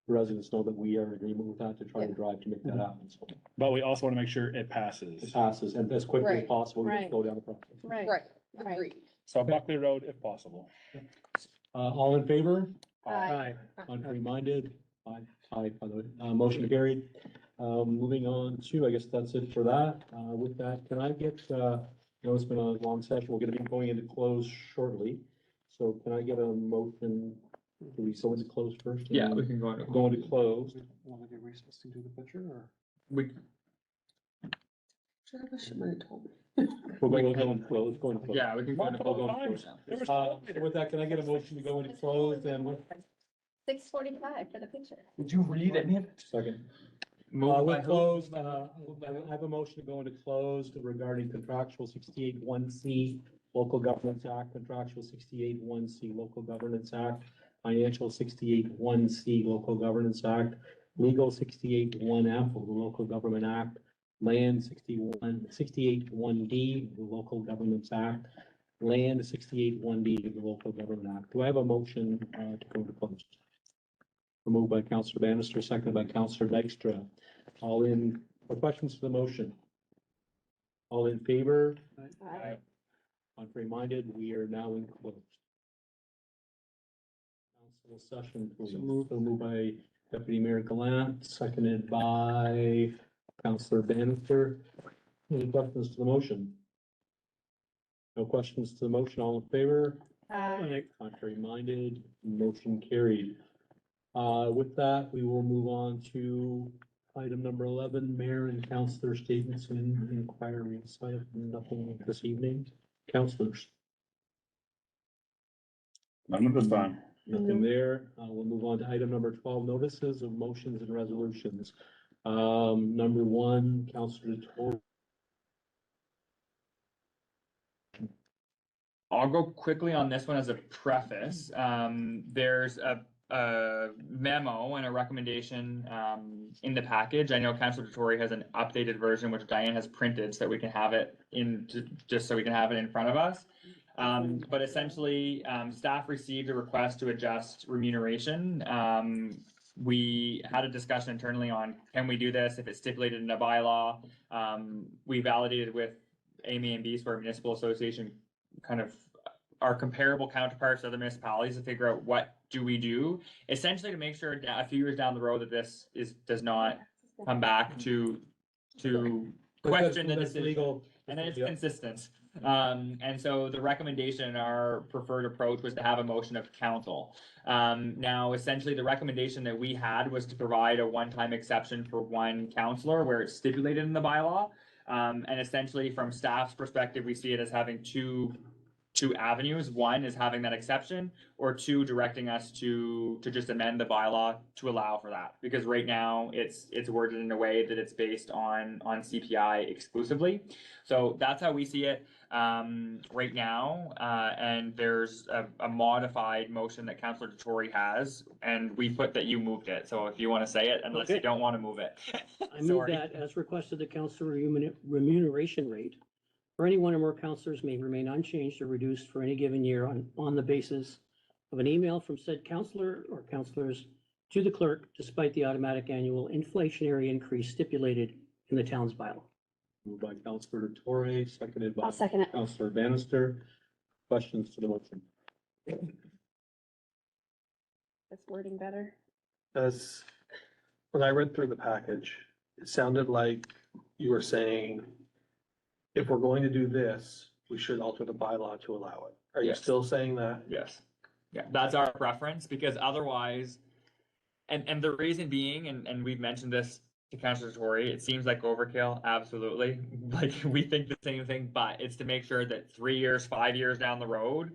Speaker 1: residents know that we are in agreement with that to try to drive to make that happen, so.
Speaker 7: But we also want to make sure it
Speaker 1: It
Speaker 7: passes.
Speaker 1: passes, and as quickly as
Speaker 2: Right,
Speaker 1: possible, we can
Speaker 8: right.
Speaker 1: slow down the process.
Speaker 8: Right.
Speaker 2: Right,
Speaker 8: Right.
Speaker 2: agreed.
Speaker 7: So Buckley Road if possible.
Speaker 1: All in favor?
Speaker 8: Aye.
Speaker 1: Contrary minded? Aye, by the way, motion carried. Moving on to, I guess that's it for that. With that, can I get, I know it's been a long session, we're gonna be going into close shortly. So can I get a motion, do we go into close first?
Speaker 3: Yeah, we can go into.
Speaker 1: Go into close.
Speaker 6: Wanna get recess to do the picture or?
Speaker 3: We,
Speaker 2: She might have told me.
Speaker 1: We're going to go into close, go into close.
Speaker 3: yeah, we can go into.
Speaker 1: We'll go into close.
Speaker 7: There was
Speaker 1: With that, can I get a motion to go into close and what,
Speaker 8: 6:45 for the picture.
Speaker 3: Did you read any of it?
Speaker 1: second?
Speaker 3: Moved by
Speaker 1: We're
Speaker 3: who?
Speaker 1: closed, I have a motion to go into closed regarding contractual 68(1)(c), Local Governance Act, contractual 68(1)(c), Local Governance Act, financial 68(1)(c), Local Governance Act, legal 68(1)(f) of the Local Government Act, land 68(1)(d), of the Local Governments Act, land 68(1)(d) of the Local Government Act. Do I have a motion, to go into closed? Moved by Councillor Bannister, seconded by Councillor Dykstra. All in, for questions to the motion? All in favor?
Speaker 8: Aye.
Speaker 1: Contrary minded, we are now in closed. Council session, please. So moved by Deputy Mayor Gallant, seconded by Councillor Bannister. Any questions to the motion? No questions to the motion, all in favor?
Speaker 8: Aye.
Speaker 1: Contrary minded, motion carried. With that, we will move on to item number 11, mayor and councillor statements and inquiries. I have nothing this evening. Councillors,
Speaker 7: None at this time.
Speaker 1: nothing there. We'll move on to item number 12, notices of motions and resolutions. Number 1, Councillor Tory.
Speaker 3: I'll go quickly on this one as a preface. There's a memo and a recommendation in the package. I know Councilor Tory has an updated version, which Diane has printed, so that we can have it just so we can have it in front of us. But essentially, staff received a request to adjust remuneration. We had a discussion internally on, can we do this if it's stipulated in a bylaw? We validated with Amy and Beast, our municipal association, kind of our comparable counterparts to other municipalities to figure out what do we do, essentially to make sure a few years down the road that this does not come back to question the
Speaker 1: That's
Speaker 3: decision.
Speaker 1: legal.
Speaker 3: And then it's
Speaker 1: Yeah.
Speaker 3: consistent. And so the recommendation, our preferred approach was to have a motion of council. Now essentially the recommendation that we had was to provide a one-time exception for one councillor where it's stipulated in the bylaw. And essentially from staff's perspective, we see it as having two avenues. One is having that exception, or two, directing us to just amend the bylaw to allow for that. Because right now it's worded in a way that it's based on CPI exclusively. So that's how we see it right now. And there's a modified motion that Councillor Tory has, and we put that you moved it. So if you want to say it, unless you
Speaker 5: Okay.
Speaker 3: don't want to move it.
Speaker 5: I move
Speaker 3: Sorry.
Speaker 5: that as requested, the councillor remuneration rate for any one or more councillors may remain unchanged or reduced for any given year on the basis of an email from said councillor or councillors to the clerk despite the automatic annual inflationary increase stipulated in the town's bylaw.
Speaker 1: Moved by Counselor Torre, seconded by
Speaker 8: I'll second it.
Speaker 1: Counselor Bannister. Questions to the motion?
Speaker 8: This wording better.
Speaker 4: As, when I read through the package, it sounded like you were saying, if we're going to do this, we should alter the bylaw to allow it. Are you
Speaker 3: Yes.
Speaker 4: still saying that?
Speaker 3: Yes. Yeah, that's our preference, because otherwise, and the reason being, and we've mentioned this to Councilor Tory, it seems like overkill, absolutely. Like, we think the same thing, but it's to make sure that 3 years, 5 years down the road,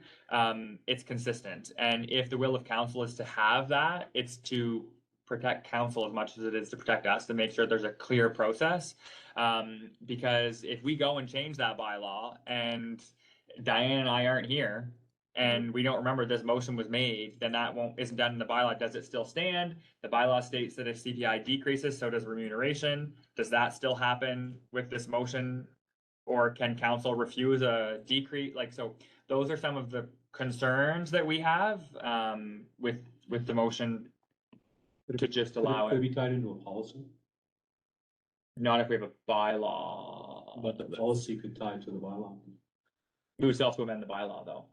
Speaker 3: it's consistent. And if the will of council is to have that, it's to protect council as much as it is to protect us, to make sure there's a clear process. Because if we go and change that bylaw and Diane and I aren't here, and we don't remember this motion was made, then that isn't done in the bylaw. Does it still stand? The bylaw states that if CPI decreases, so does remuneration. Does that still happen with this motion? Or can council refuse a decrease? Like, so those are some of the concerns that we have, with the motion to just allow
Speaker 1: Could
Speaker 3: it,
Speaker 1: be tied into a policy,
Speaker 3: not if we have a bylaw.
Speaker 1: but the policy could tie to the bylaw.
Speaker 3: We would still have to amend the bylaw, though.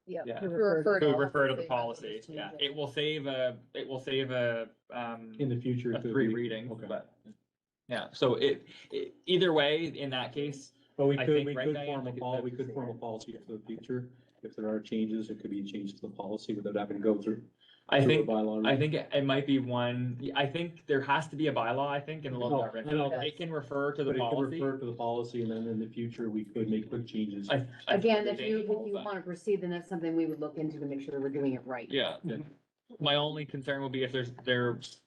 Speaker 3: Yeah.
Speaker 9: To
Speaker 2: refer
Speaker 3: To
Speaker 2: to
Speaker 3: refer to the
Speaker 9: policy,
Speaker 3: policy,
Speaker 9: not to
Speaker 3: yeah,
Speaker 9: change
Speaker 3: it will save a,
Speaker 1: In the future. it could
Speaker 3: three
Speaker 1: be-
Speaker 3: readings,
Speaker 1: Okay.
Speaker 3: but. Yeah, so either way, in that case,
Speaker 1: But we
Speaker 3: I
Speaker 1: could,
Speaker 3: think,
Speaker 1: we
Speaker 3: right,
Speaker 1: could
Speaker 3: Diane,
Speaker 1: form a
Speaker 3: like,
Speaker 1: pol, we could form a policy for the future. If there are changes, it could be a change to the policy without having to go through.
Speaker 3: I
Speaker 1: through a
Speaker 3: think,
Speaker 1: bylaw.
Speaker 3: I think it might be one, I think there has to be a bylaw, I think, in the local
Speaker 1: No,
Speaker 3: government.
Speaker 1: I know.
Speaker 3: It can refer to the
Speaker 1: But it could
Speaker 3: policy.
Speaker 1: refer to the policy, and then in the future, we could make quick changes.
Speaker 9: Again, if you
Speaker 3: But-
Speaker 9: want to proceed, then that's something we would look into to make sure that we're doing it right.
Speaker 3: Yeah,
Speaker 1: Yeah.
Speaker 3: my only concern would be if there's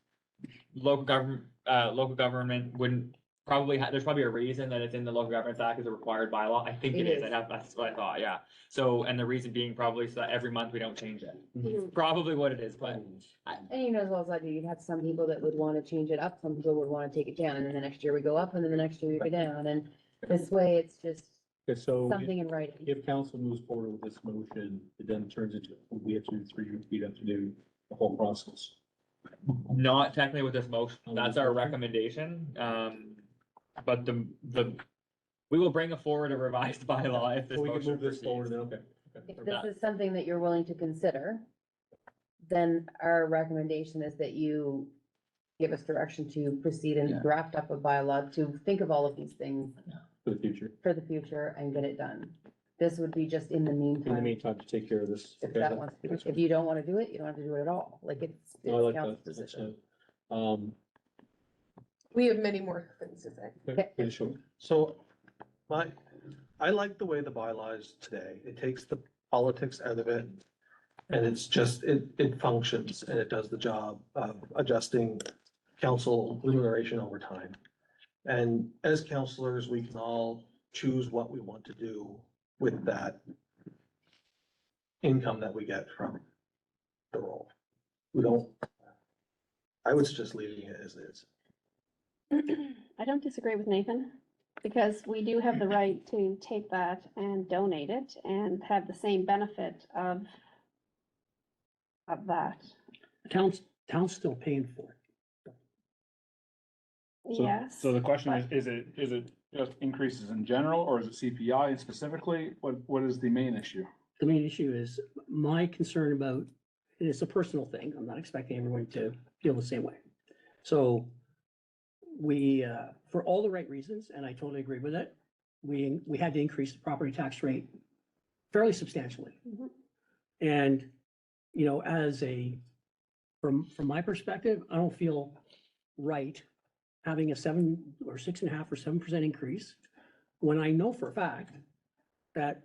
Speaker 3: local government wouldn't probably there's probably a reason that it's in the Local Governments Act as a required bylaw. I think
Speaker 9: It
Speaker 3: it is.
Speaker 9: is.
Speaker 3: That's what I thought, yeah. So, and the reason being probably so that every month we don't change it.
Speaker 1: Mhm.
Speaker 3: Probably what it is, but
Speaker 9: And you know as well as I do, you'd have some people that would want to change it up, some people would want to take it down, and then the next year we go up, and then the next year we go down, and this way it's just
Speaker 1: Okay, so
Speaker 9: something in writing.
Speaker 1: if council moves forward with this motion, it then turns into, we have to do 3 years, we'd have to do the whole process.
Speaker 3: not technically with this motion. That's our recommendation. But we will bring forward a revised bylaw if this
Speaker 1: So we can
Speaker 3: motion
Speaker 1: move this forward,
Speaker 3: proceeds.
Speaker 1: then, okay.
Speaker 9: If
Speaker 1: Okay.
Speaker 9: this is something that you're willing to consider, then our recommendation is that you give us direction to proceed
Speaker 3: Yeah.
Speaker 9: and draft up a bylaw to think of all of these things
Speaker 1: For the future.
Speaker 9: for the future and get it done. This would be just in the
Speaker 1: In the
Speaker 9: meantime,
Speaker 1: meantime, to take care of this.
Speaker 9: if
Speaker 1: Okay,
Speaker 9: that wants,
Speaker 1: that's
Speaker 9: if you don't want to do it, you don't have to do it at all, like it's
Speaker 1: No, I like
Speaker 9: council's
Speaker 1: that. That's,
Speaker 9: position.
Speaker 2: We have many more things to say.
Speaker 1: Okay, pretty short.
Speaker 4: So I like the way the bylaw is today. It takes the politics out of it. And it's just, it functions and it does the job of adjusting council remuneration over time. And as councilors, we can all choose what we want to do with that income that we get from the role. We don't, I was just leaving it as is.
Speaker 8: I don't disagree with Nathan, because we do have the right to take that and donate it and have the same benefit of that.
Speaker 5: Town's still paying for it.
Speaker 7: So-
Speaker 8: Yes.
Speaker 7: So the question is it just increases in general, or is it CPI specifically? What is the main issue?
Speaker 5: The main issue is my concern about, and it's a personal thing, I'm not expecting everyone to feel the same way. So we, for all the right reasons, and I totally agree with it, we had to increase the property tax rate fairly substantially.
Speaker 8: Mhm.
Speaker 5: And, you know, from my perspective, I don't feel right having a 7 or 6.5 or 7% increase when I know for a fact that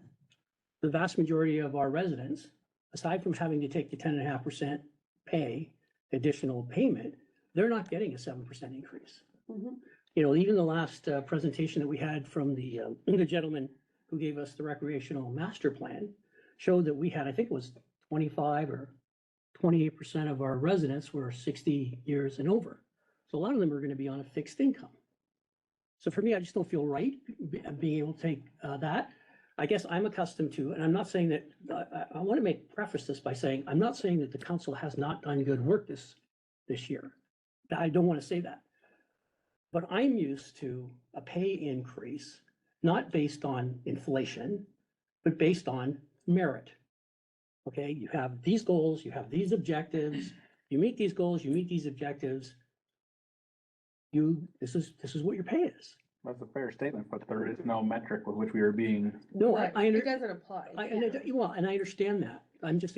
Speaker 5: the vast majority of our residents, aside from having to take the 10.5% pay, additional payment, they're not getting a 7% increase.
Speaker 8: Mhm.
Speaker 5: You know, even the last presentation that we had from the gentleman who gave us the recreational master plan showed that we had, I think it was 25 or 28% of our residents were 60 years and over. So a lot of them are going to be on a fixed income. So for me, I just don't feel right being able to take that. I guess I'm accustomed to, and I'm not saying that, I want to preface this by saying, I'm not saying that the council has not done good work this this year. I don't want to say that. But I'm used to a pay increase, not based on inflation, but based on merit. Okay, you have these goals, you have these objectives, you meet these goals, you meet these objectives. This is what your pay is.
Speaker 7: That's a fair statement, but there is no metric with which we are being.
Speaker 5: No,
Speaker 2: Right,
Speaker 5: I,
Speaker 2: it doesn't apply.
Speaker 5: well, and I understand that. I'm just,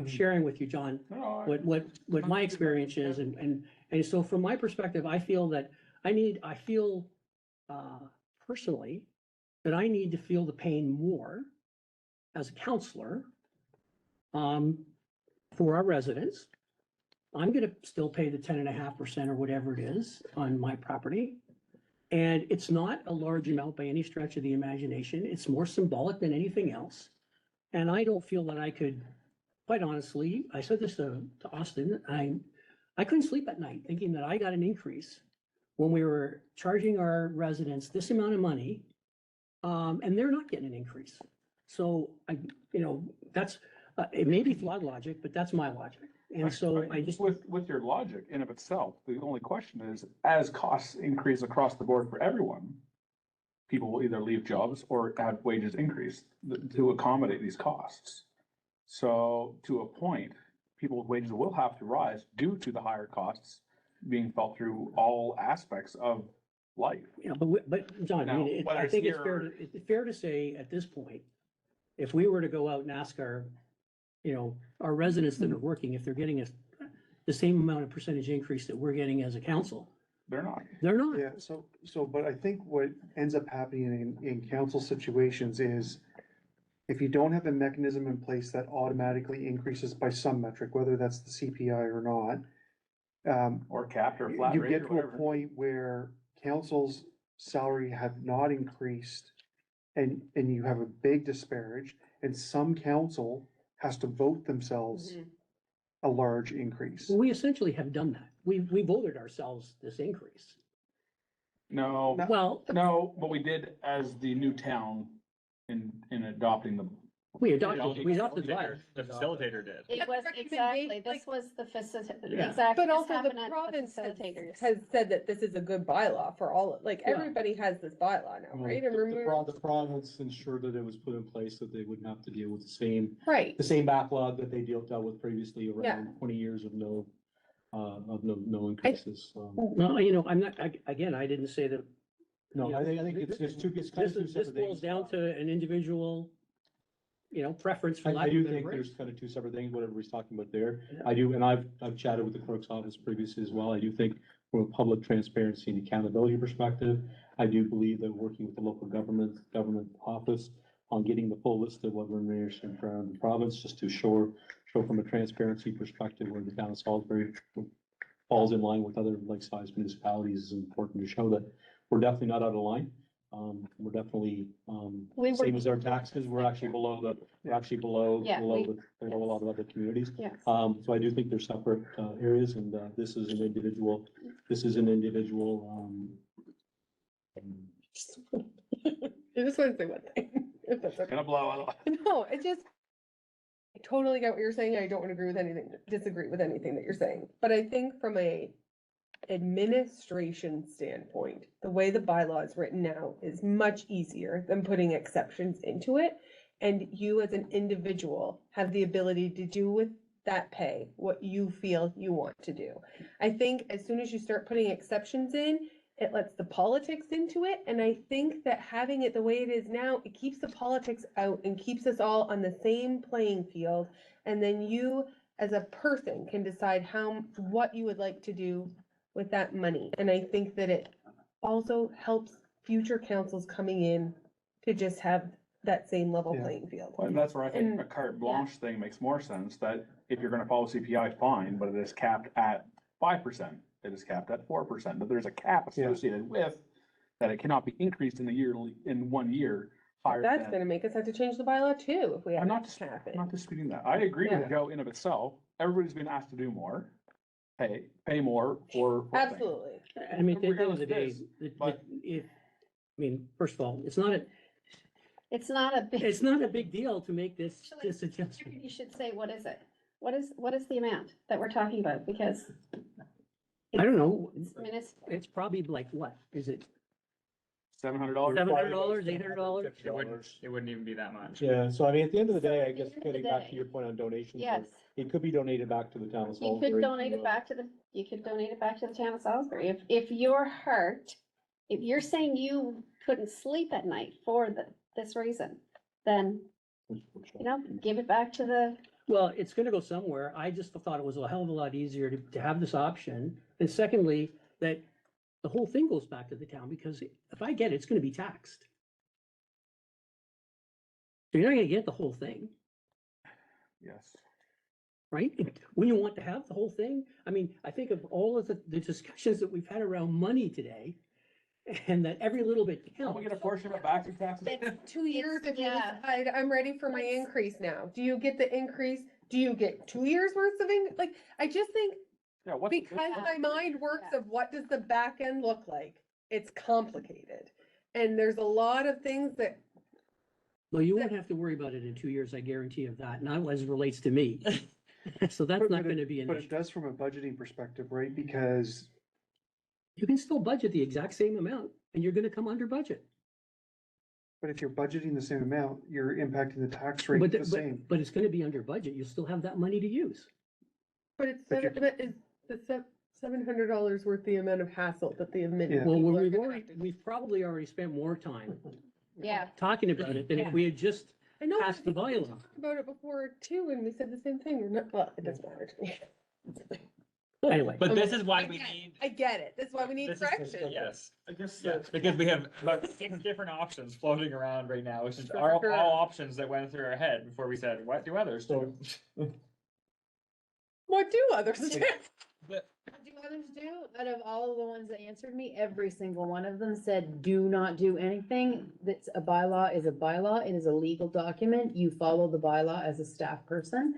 Speaker 5: sharing with you, John, what my experience is, and so from my perspective, I feel that I feel personally that I need to feel the pain more as a counselor for our residents. I'm gonna still pay the 10.5% or whatever it is on my property. And it's not a large amount by any stretch of the imagination. It's more symbolic than anything else. And I don't feel that I could, quite honestly, I said this to Austin, I couldn't sleep at night thinking that I got an increase when we were charging our residents this amount of money, and they're not getting an increase. So that's, it may be flawed logic, but that's my logic. And so I just.
Speaker 7: With your logic in of itself, the only question is, as costs increase across the board for everyone, people will either leave jobs or have wages increase to accommodate these costs. So to a point, people's wages will have to rise due to the higher costs being felt through all aspects of life.
Speaker 5: Yeah, but John, I
Speaker 7: Now,
Speaker 5: mean,
Speaker 7: whether
Speaker 5: I
Speaker 7: it's
Speaker 5: think
Speaker 7: here
Speaker 5: it's fair to say at this point, if we were to go out and ask our residents that are working, if they're getting the same amount of percentage increase that we're getting as a council,
Speaker 7: They're not.
Speaker 5: they're not.
Speaker 6: Yeah, but I think what ends up happening in council situations is if you don't have a mechanism in place that automatically increases by some metric, whether that's the CPI or not,
Speaker 7: Or capped or flat
Speaker 6: you
Speaker 7: rate
Speaker 6: get
Speaker 7: or
Speaker 6: to a
Speaker 7: whatever.
Speaker 6: point where council's salary have not increased and you have a big disparage, and some council has to vote themselves a large increase.
Speaker 5: We essentially have done that. We voted ourselves this increase.
Speaker 7: No,
Speaker 5: Well,
Speaker 7: no, but we did as the new town in adopting the.
Speaker 5: we adopted the bylaw.
Speaker 3: The facilitator did.
Speaker 8: It was, exactly, this was the
Speaker 5: Yeah.
Speaker 8: exactly.
Speaker 2: But
Speaker 8: this
Speaker 2: also the
Speaker 8: happened at
Speaker 2: province
Speaker 8: facilitators.
Speaker 2: has said that this is a good bylaw for all, like,
Speaker 5: Yeah.
Speaker 2: everybody has this bylaw now, right? And remove,
Speaker 1: The province ensured that it was put in place that they wouldn't have to deal with
Speaker 2: right,
Speaker 1: the same backlog that they dealt with previously
Speaker 2: Yeah.
Speaker 1: around 20 years of no increases.
Speaker 5: No, I'm not, again, I didn't say that.
Speaker 1: No, I think it's kind
Speaker 5: This
Speaker 1: of two
Speaker 5: is, this
Speaker 1: separate
Speaker 5: boils
Speaker 1: things.
Speaker 5: down to an individual, preference for
Speaker 1: I
Speaker 5: lack of
Speaker 1: do
Speaker 5: a better
Speaker 1: think
Speaker 5: word.
Speaker 1: there's kind of two separate things, whatever he's talking about there.
Speaker 5: Yeah.
Speaker 1: I do, and I've chatted with the clerk's office previously as well. I do think from a public transparency and accountability perspective, I do believe that working with the local government office on getting the full list of what remuneration from the province, just to show from a transparency perspective where the town of Salisbury falls in line with other like-sized municipalities is important to show that we're definitely not out of line. We're definitely,
Speaker 8: We were-
Speaker 1: same as our taxes, we're actually below
Speaker 8: Yeah,
Speaker 1: below a lot of other communities.
Speaker 8: Yes.
Speaker 1: So I do think they're separate, areas, and, this is an individual,
Speaker 2: I just want to say one thing, if that's okay.
Speaker 7: Gonna blow it.
Speaker 2: No, I totally get what you're saying. I don't want to disagree with anything that you're saying. But I think from a administration standpoint, the way the bylaw is written now is much easier than putting exceptions into it. And you as an individual have the ability to do with that pay what you feel you want to do. I think as soon as you start putting exceptions in, it lets the politics into it, and I think that having it the way it is now, it keeps the politics out and keeps us all on the same playing field. And then you, as a person, can decide what you would like to do with that money. And I think that it also helps future councils coming in to just have that same level
Speaker 6: Yeah.
Speaker 2: playing field.
Speaker 7: And that's where I think
Speaker 2: And-
Speaker 7: a carte blanche thing makes more sense, that if you're gonna follow CPI, fine, but it is capped at 5%. It is capped at 4%, but there's a cap
Speaker 6: Yeah.
Speaker 7: associated with that it cannot be increased in 1 year higher
Speaker 2: That's
Speaker 7: than.
Speaker 2: gonna make us have to change the bylaw too, if we have
Speaker 7: I'm not
Speaker 2: to
Speaker 7: dis-
Speaker 2: cap it.
Speaker 7: I'm not disputing that. I agree with
Speaker 2: Yeah.
Speaker 7: Joe in of itself. Everybody's been asked to do more, pay more for things.
Speaker 2: Absolutely.
Speaker 5: I mean, at the end of the day,
Speaker 7: Regardless of this, but-
Speaker 5: first of all, it's not
Speaker 8: It's not a big.
Speaker 5: a big deal to make this adjustment.
Speaker 8: You should say, what is it? What is the amount that we're talking about? Because,
Speaker 5: I don't know,
Speaker 8: I mean,
Speaker 5: it's probably like what, is it
Speaker 7: $700.
Speaker 5: $700, $800?
Speaker 3: It wouldn't even be that much.
Speaker 1: Yeah, so I mean, at the end of the day, I
Speaker 8: At the
Speaker 1: guess
Speaker 8: end of the
Speaker 1: getting back
Speaker 8: day.
Speaker 1: to your point on donations.
Speaker 8: yes,
Speaker 1: It could be donated back to the town of
Speaker 8: you
Speaker 1: Salisbury.
Speaker 8: could donate it back to the town of Salisbury. If your heart, if you're saying you couldn't sleep at night for this reason, then, give it back to the,
Speaker 5: Well, it's gonna go somewhere. I just thought it was a hell of a lot easier to have this option. And secondly, that the whole thing goes back to the town, because if I get it, it's gonna be taxed. So you're not gonna get the whole thing,
Speaker 7: Yes.
Speaker 5: right? When you want to have the whole thing, I mean, I think of all of the discussions that we've had around money today, and that every little bit
Speaker 7: Can we
Speaker 5: counts.
Speaker 7: get a portion of it back through taxes?
Speaker 2: It's 2 years if you
Speaker 8: yeah.
Speaker 2: decide, I'm ready for my increase now. Do you get the increase? Do you get 2 years worth of like, I just think
Speaker 7: Yeah, what's the
Speaker 2: because my mind works of what does the back end look like, it's complicated. And there's a lot of things that,
Speaker 5: Well, you won't have to worry about it in 2 years, I guarantee you that, not as it relates to me. So that's not gonna be an
Speaker 6: But it
Speaker 5: issue.
Speaker 6: does from a budgeting perspective, right? Because
Speaker 5: You can still budget the exact same amount, and you're gonna come under budget.
Speaker 6: But if you're budgeting the same amount, you're impacting the tax rate the same.
Speaker 5: But it's gonna be under budget, you'll still have that money to use.
Speaker 2: but it's,
Speaker 6: But
Speaker 2: but is the $700 worth the amount of hassle that the admin.
Speaker 6: Yeah.
Speaker 5: Well,
Speaker 2: people are
Speaker 5: we've
Speaker 2: gonna
Speaker 5: already,
Speaker 2: have to-
Speaker 5: we've probably already spent more time
Speaker 8: yeah.
Speaker 5: talking about it than if we had just
Speaker 2: I know,
Speaker 5: passed the
Speaker 2: we
Speaker 5: bylaw.
Speaker 2: talked about it before too, and we said the same thing, we're not, well, it doesn't matter to me.
Speaker 5: Anyway,
Speaker 3: But this
Speaker 2: Okay,
Speaker 3: is why
Speaker 2: I
Speaker 3: we
Speaker 2: get it.
Speaker 3: need.
Speaker 2: I get it, that's why we need
Speaker 3: this is-
Speaker 2: correction.
Speaker 3: Yes,
Speaker 4: I guess
Speaker 3: yes, because we have about 6 different options floating around right now, which is
Speaker 2: Sure,
Speaker 3: all
Speaker 2: sure.
Speaker 3: options that went through our head before we said, what do others do?
Speaker 2: What do others do?
Speaker 3: But
Speaker 9: What do others do? Out of all of the ones that answered me, every single one of them said, do not do anything. That's a bylaw is a bylaw. It is a legal document. You follow the bylaw as a staff person.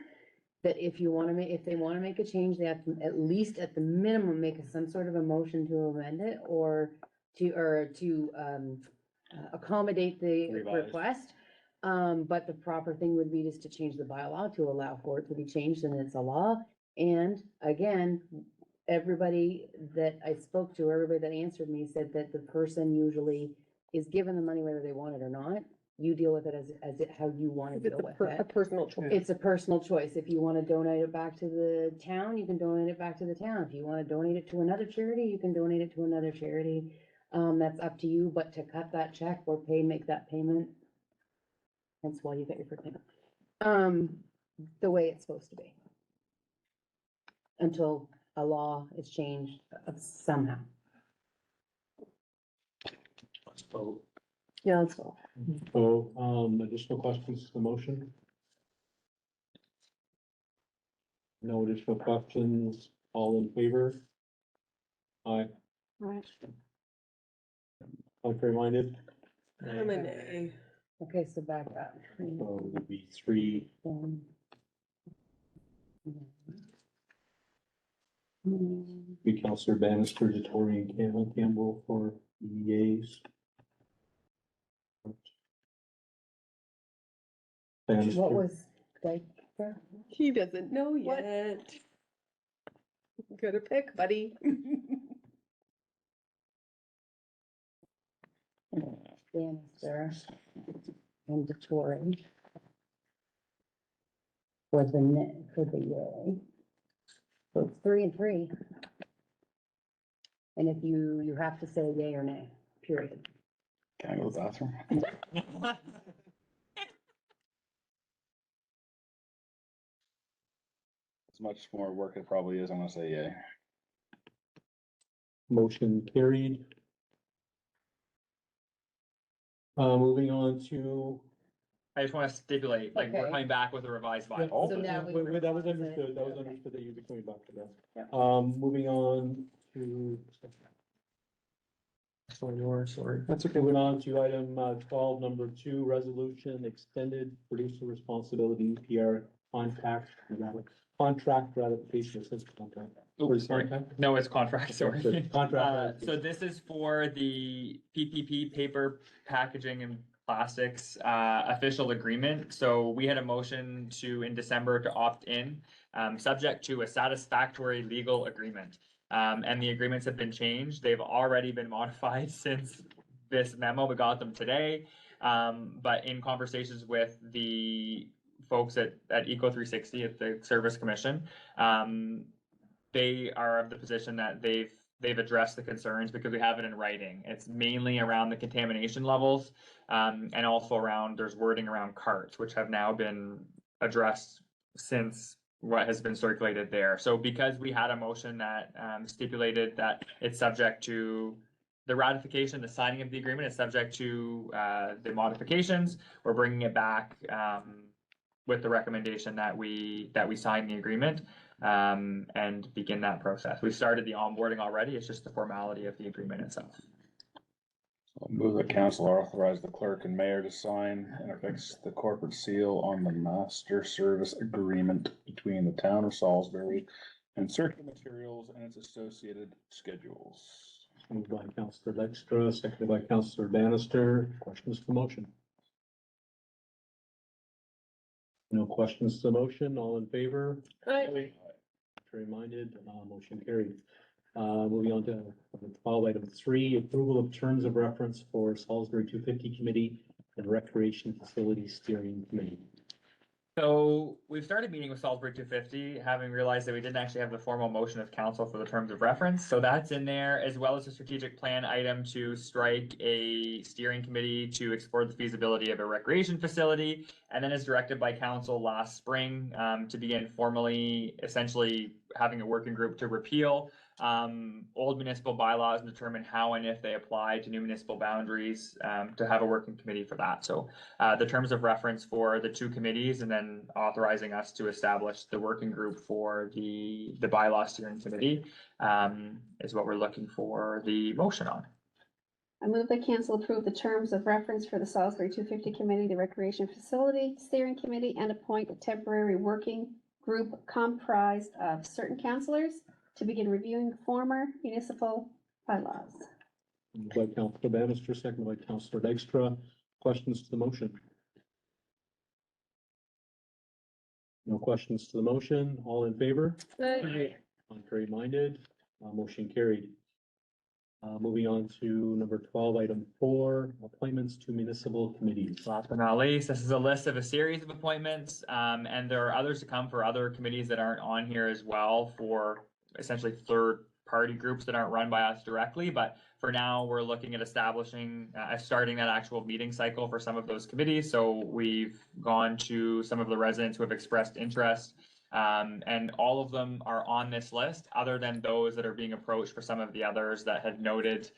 Speaker 9: That if you want to make, if they want to make a change, they have to at least at the minimum, make some sort of a motion to amend it or to accommodate the
Speaker 7: Revise.
Speaker 9: request. But the proper thing would be just to change the bylaw to allow for it to be changed and it's a law. And again, everybody that I spoke to, everybody that answered me said that the person usually is given the money whether they want it or not. You deal with it as how you want to
Speaker 2: It's
Speaker 9: deal with
Speaker 2: a
Speaker 9: it.
Speaker 2: personal choice.
Speaker 9: It's a personal choice. If you want to donate it back to the town, you can donate it back to the town. If you want to donate it to another charity, you can donate it to another charity. That's up to you, but to cut that check or make that payment. That's why you get your first payment. The way it's supposed to be. Until a law is changed somehow.
Speaker 1: So,
Speaker 2: Yeah, let's go.
Speaker 1: additional questions to the motion? No additional questions, all in favor? Aye,
Speaker 8: Right.
Speaker 1: contrary minded?
Speaker 2: I'm an A.
Speaker 9: Okay, so back up.
Speaker 1: So it would be three, be Counselor Bannister, Detory, and Campbell for EAs.
Speaker 9: What
Speaker 1: Bannister,
Speaker 9: was, like,
Speaker 2: He doesn't know
Speaker 9: What?
Speaker 2: yet. Gotta pick, buddy.
Speaker 9: Bannister and Detory. For the yay. So it's 3 and 3. And if you have to say yay or nay, period.
Speaker 7: Can I go to the bathroom? As much more work it probably is, I'm gonna say yay.
Speaker 1: motion carried. Moving on to.
Speaker 3: I just want to stipulate, like, we're
Speaker 9: Okay.
Speaker 3: coming back with a revised
Speaker 1: Yeah,
Speaker 3: bylaw.
Speaker 9: So now we
Speaker 1: That was
Speaker 9: revise it.
Speaker 1: understood, that was
Speaker 9: Okay.
Speaker 1: understood that you'd be coming back to that.
Speaker 9: Yep.
Speaker 1: Moving on to. Sorry.
Speaker 6: That's okay.
Speaker 1: Moving on to item 12, number 2, resolution, extended producer responsibility, PR contract ratification, it says contract.
Speaker 3: Oops, sorry.
Speaker 1: Contract?
Speaker 3: No, it's contract, sorry.
Speaker 1: Contract.
Speaker 3: So this is for the PPP paper packaging and plastics official agreement. So we had a motion in December to opt in. subject to a satisfactory legal agreement. And the agreements have been changed. They've already been modified since this memo. We got them today. But in conversations with the folks at Eco360 at the Service Commission, they are of the position that they've addressed the concerns because we have it in writing. It's mainly around the contamination levels, and also around, there's wording around carts, which have now been addressed since what has been circulated there. So because we had a motion that stipulated that it's subject to the ratification, the signing of the agreement is subject to the modifications, we're bringing it back with the recommendation that we sign the agreement and begin that process. We've started the onboarding already. It's just the formality of the agreement itself.
Speaker 7: I'll move that council authorize the clerk and mayor to sign and affix the corporate seal on the master service agreement between the town of Salisbury and Circular Materials and its associated schedules.
Speaker 1: Moved by Councillor Dykstra, seconded by Councillor Bannister. Questions to the motion? No questions to the motion. All in favor?
Speaker 2: Aye.
Speaker 1: Contrary minded, motion carried. Moving on to item 3, approval of terms of reference for Salisbury 250 Committee and Recreation Facility Steering Committee.
Speaker 3: So we've started meeting with Salisbury 250, having realized that we didn't actually have the formal motion of council for the terms of reference. So that's in there, as well as a strategic plan item to strike a steering committee to explore the feasibility of a recreation facility. And then as directed by council last spring, to begin formally, essentially having a working group to repeal old municipal bylaws and determine how and if they apply to new municipal boundaries, to have a working committee for that. So the terms of reference for the two committees, and then authorizing us to establish the working group for the bylaw steering committee, is what we're looking for the motion on.
Speaker 8: I move that council approve the terms of reference for the Salisbury 250 Committee, the Recreation Facility Steering Committee, and appoint a temporary working group comprised of certain councillors to begin reviewing former municipal bylaws.
Speaker 1: Moved by Councillor Bannister, seconded by Councillor Dykstra. Questions to the motion? No questions to the motion. All in favor?
Speaker 2: Aye.
Speaker 1: Contrary minded, motion carried. Moving on to number 12, item 4, appointments to municipal committees.
Speaker 3: Last but not least, this is a list of a series of appointments, and there are others to come for other committees that aren't on here as well, for essentially third-party groups that aren't run by us directly. But for now, we're looking at establishing, starting that actual meeting cycle for some of those committees. So we've gone to some of the residents who have expressed interest, and all of them are on this list, other than those that are being approached for some of the others that had noted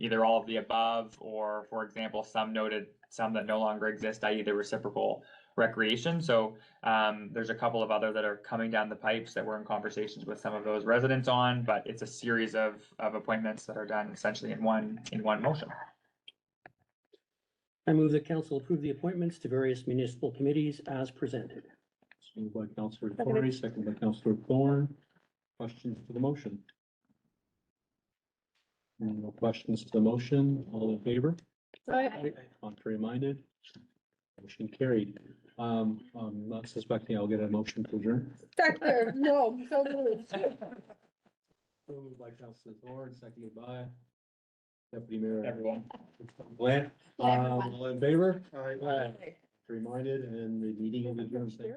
Speaker 3: either all of the above, or, for example, some noted some that no longer exist, i.e. the reciprocal recreation. So there's a couple of other that are coming down the pipes that we're in conversations with some of those residents on, but it's a series of appointments that are done essentially in one motion.
Speaker 5: I move that council approve the appointments to various municipal committees as presented.
Speaker 1: Moved by Councillor Tory, seconded by Councillor Thorne. Questions to the motion? No questions to the motion. All in favor?
Speaker 2: Aye.
Speaker 1: Contrary minded? Motion carried. I'm not suspecting I'll get a motion to adjourn.
Speaker 2: Second, no, so moved.
Speaker 1: Moved by Councillor Thorne, seconded by Deputy Mayor
Speaker 3: Everyone.
Speaker 1: Bland.
Speaker 8: Everyone.
Speaker 1: All in favor?
Speaker 4: Aye.
Speaker 1: Contrary minded, and the meeting is adjourned. Thank you.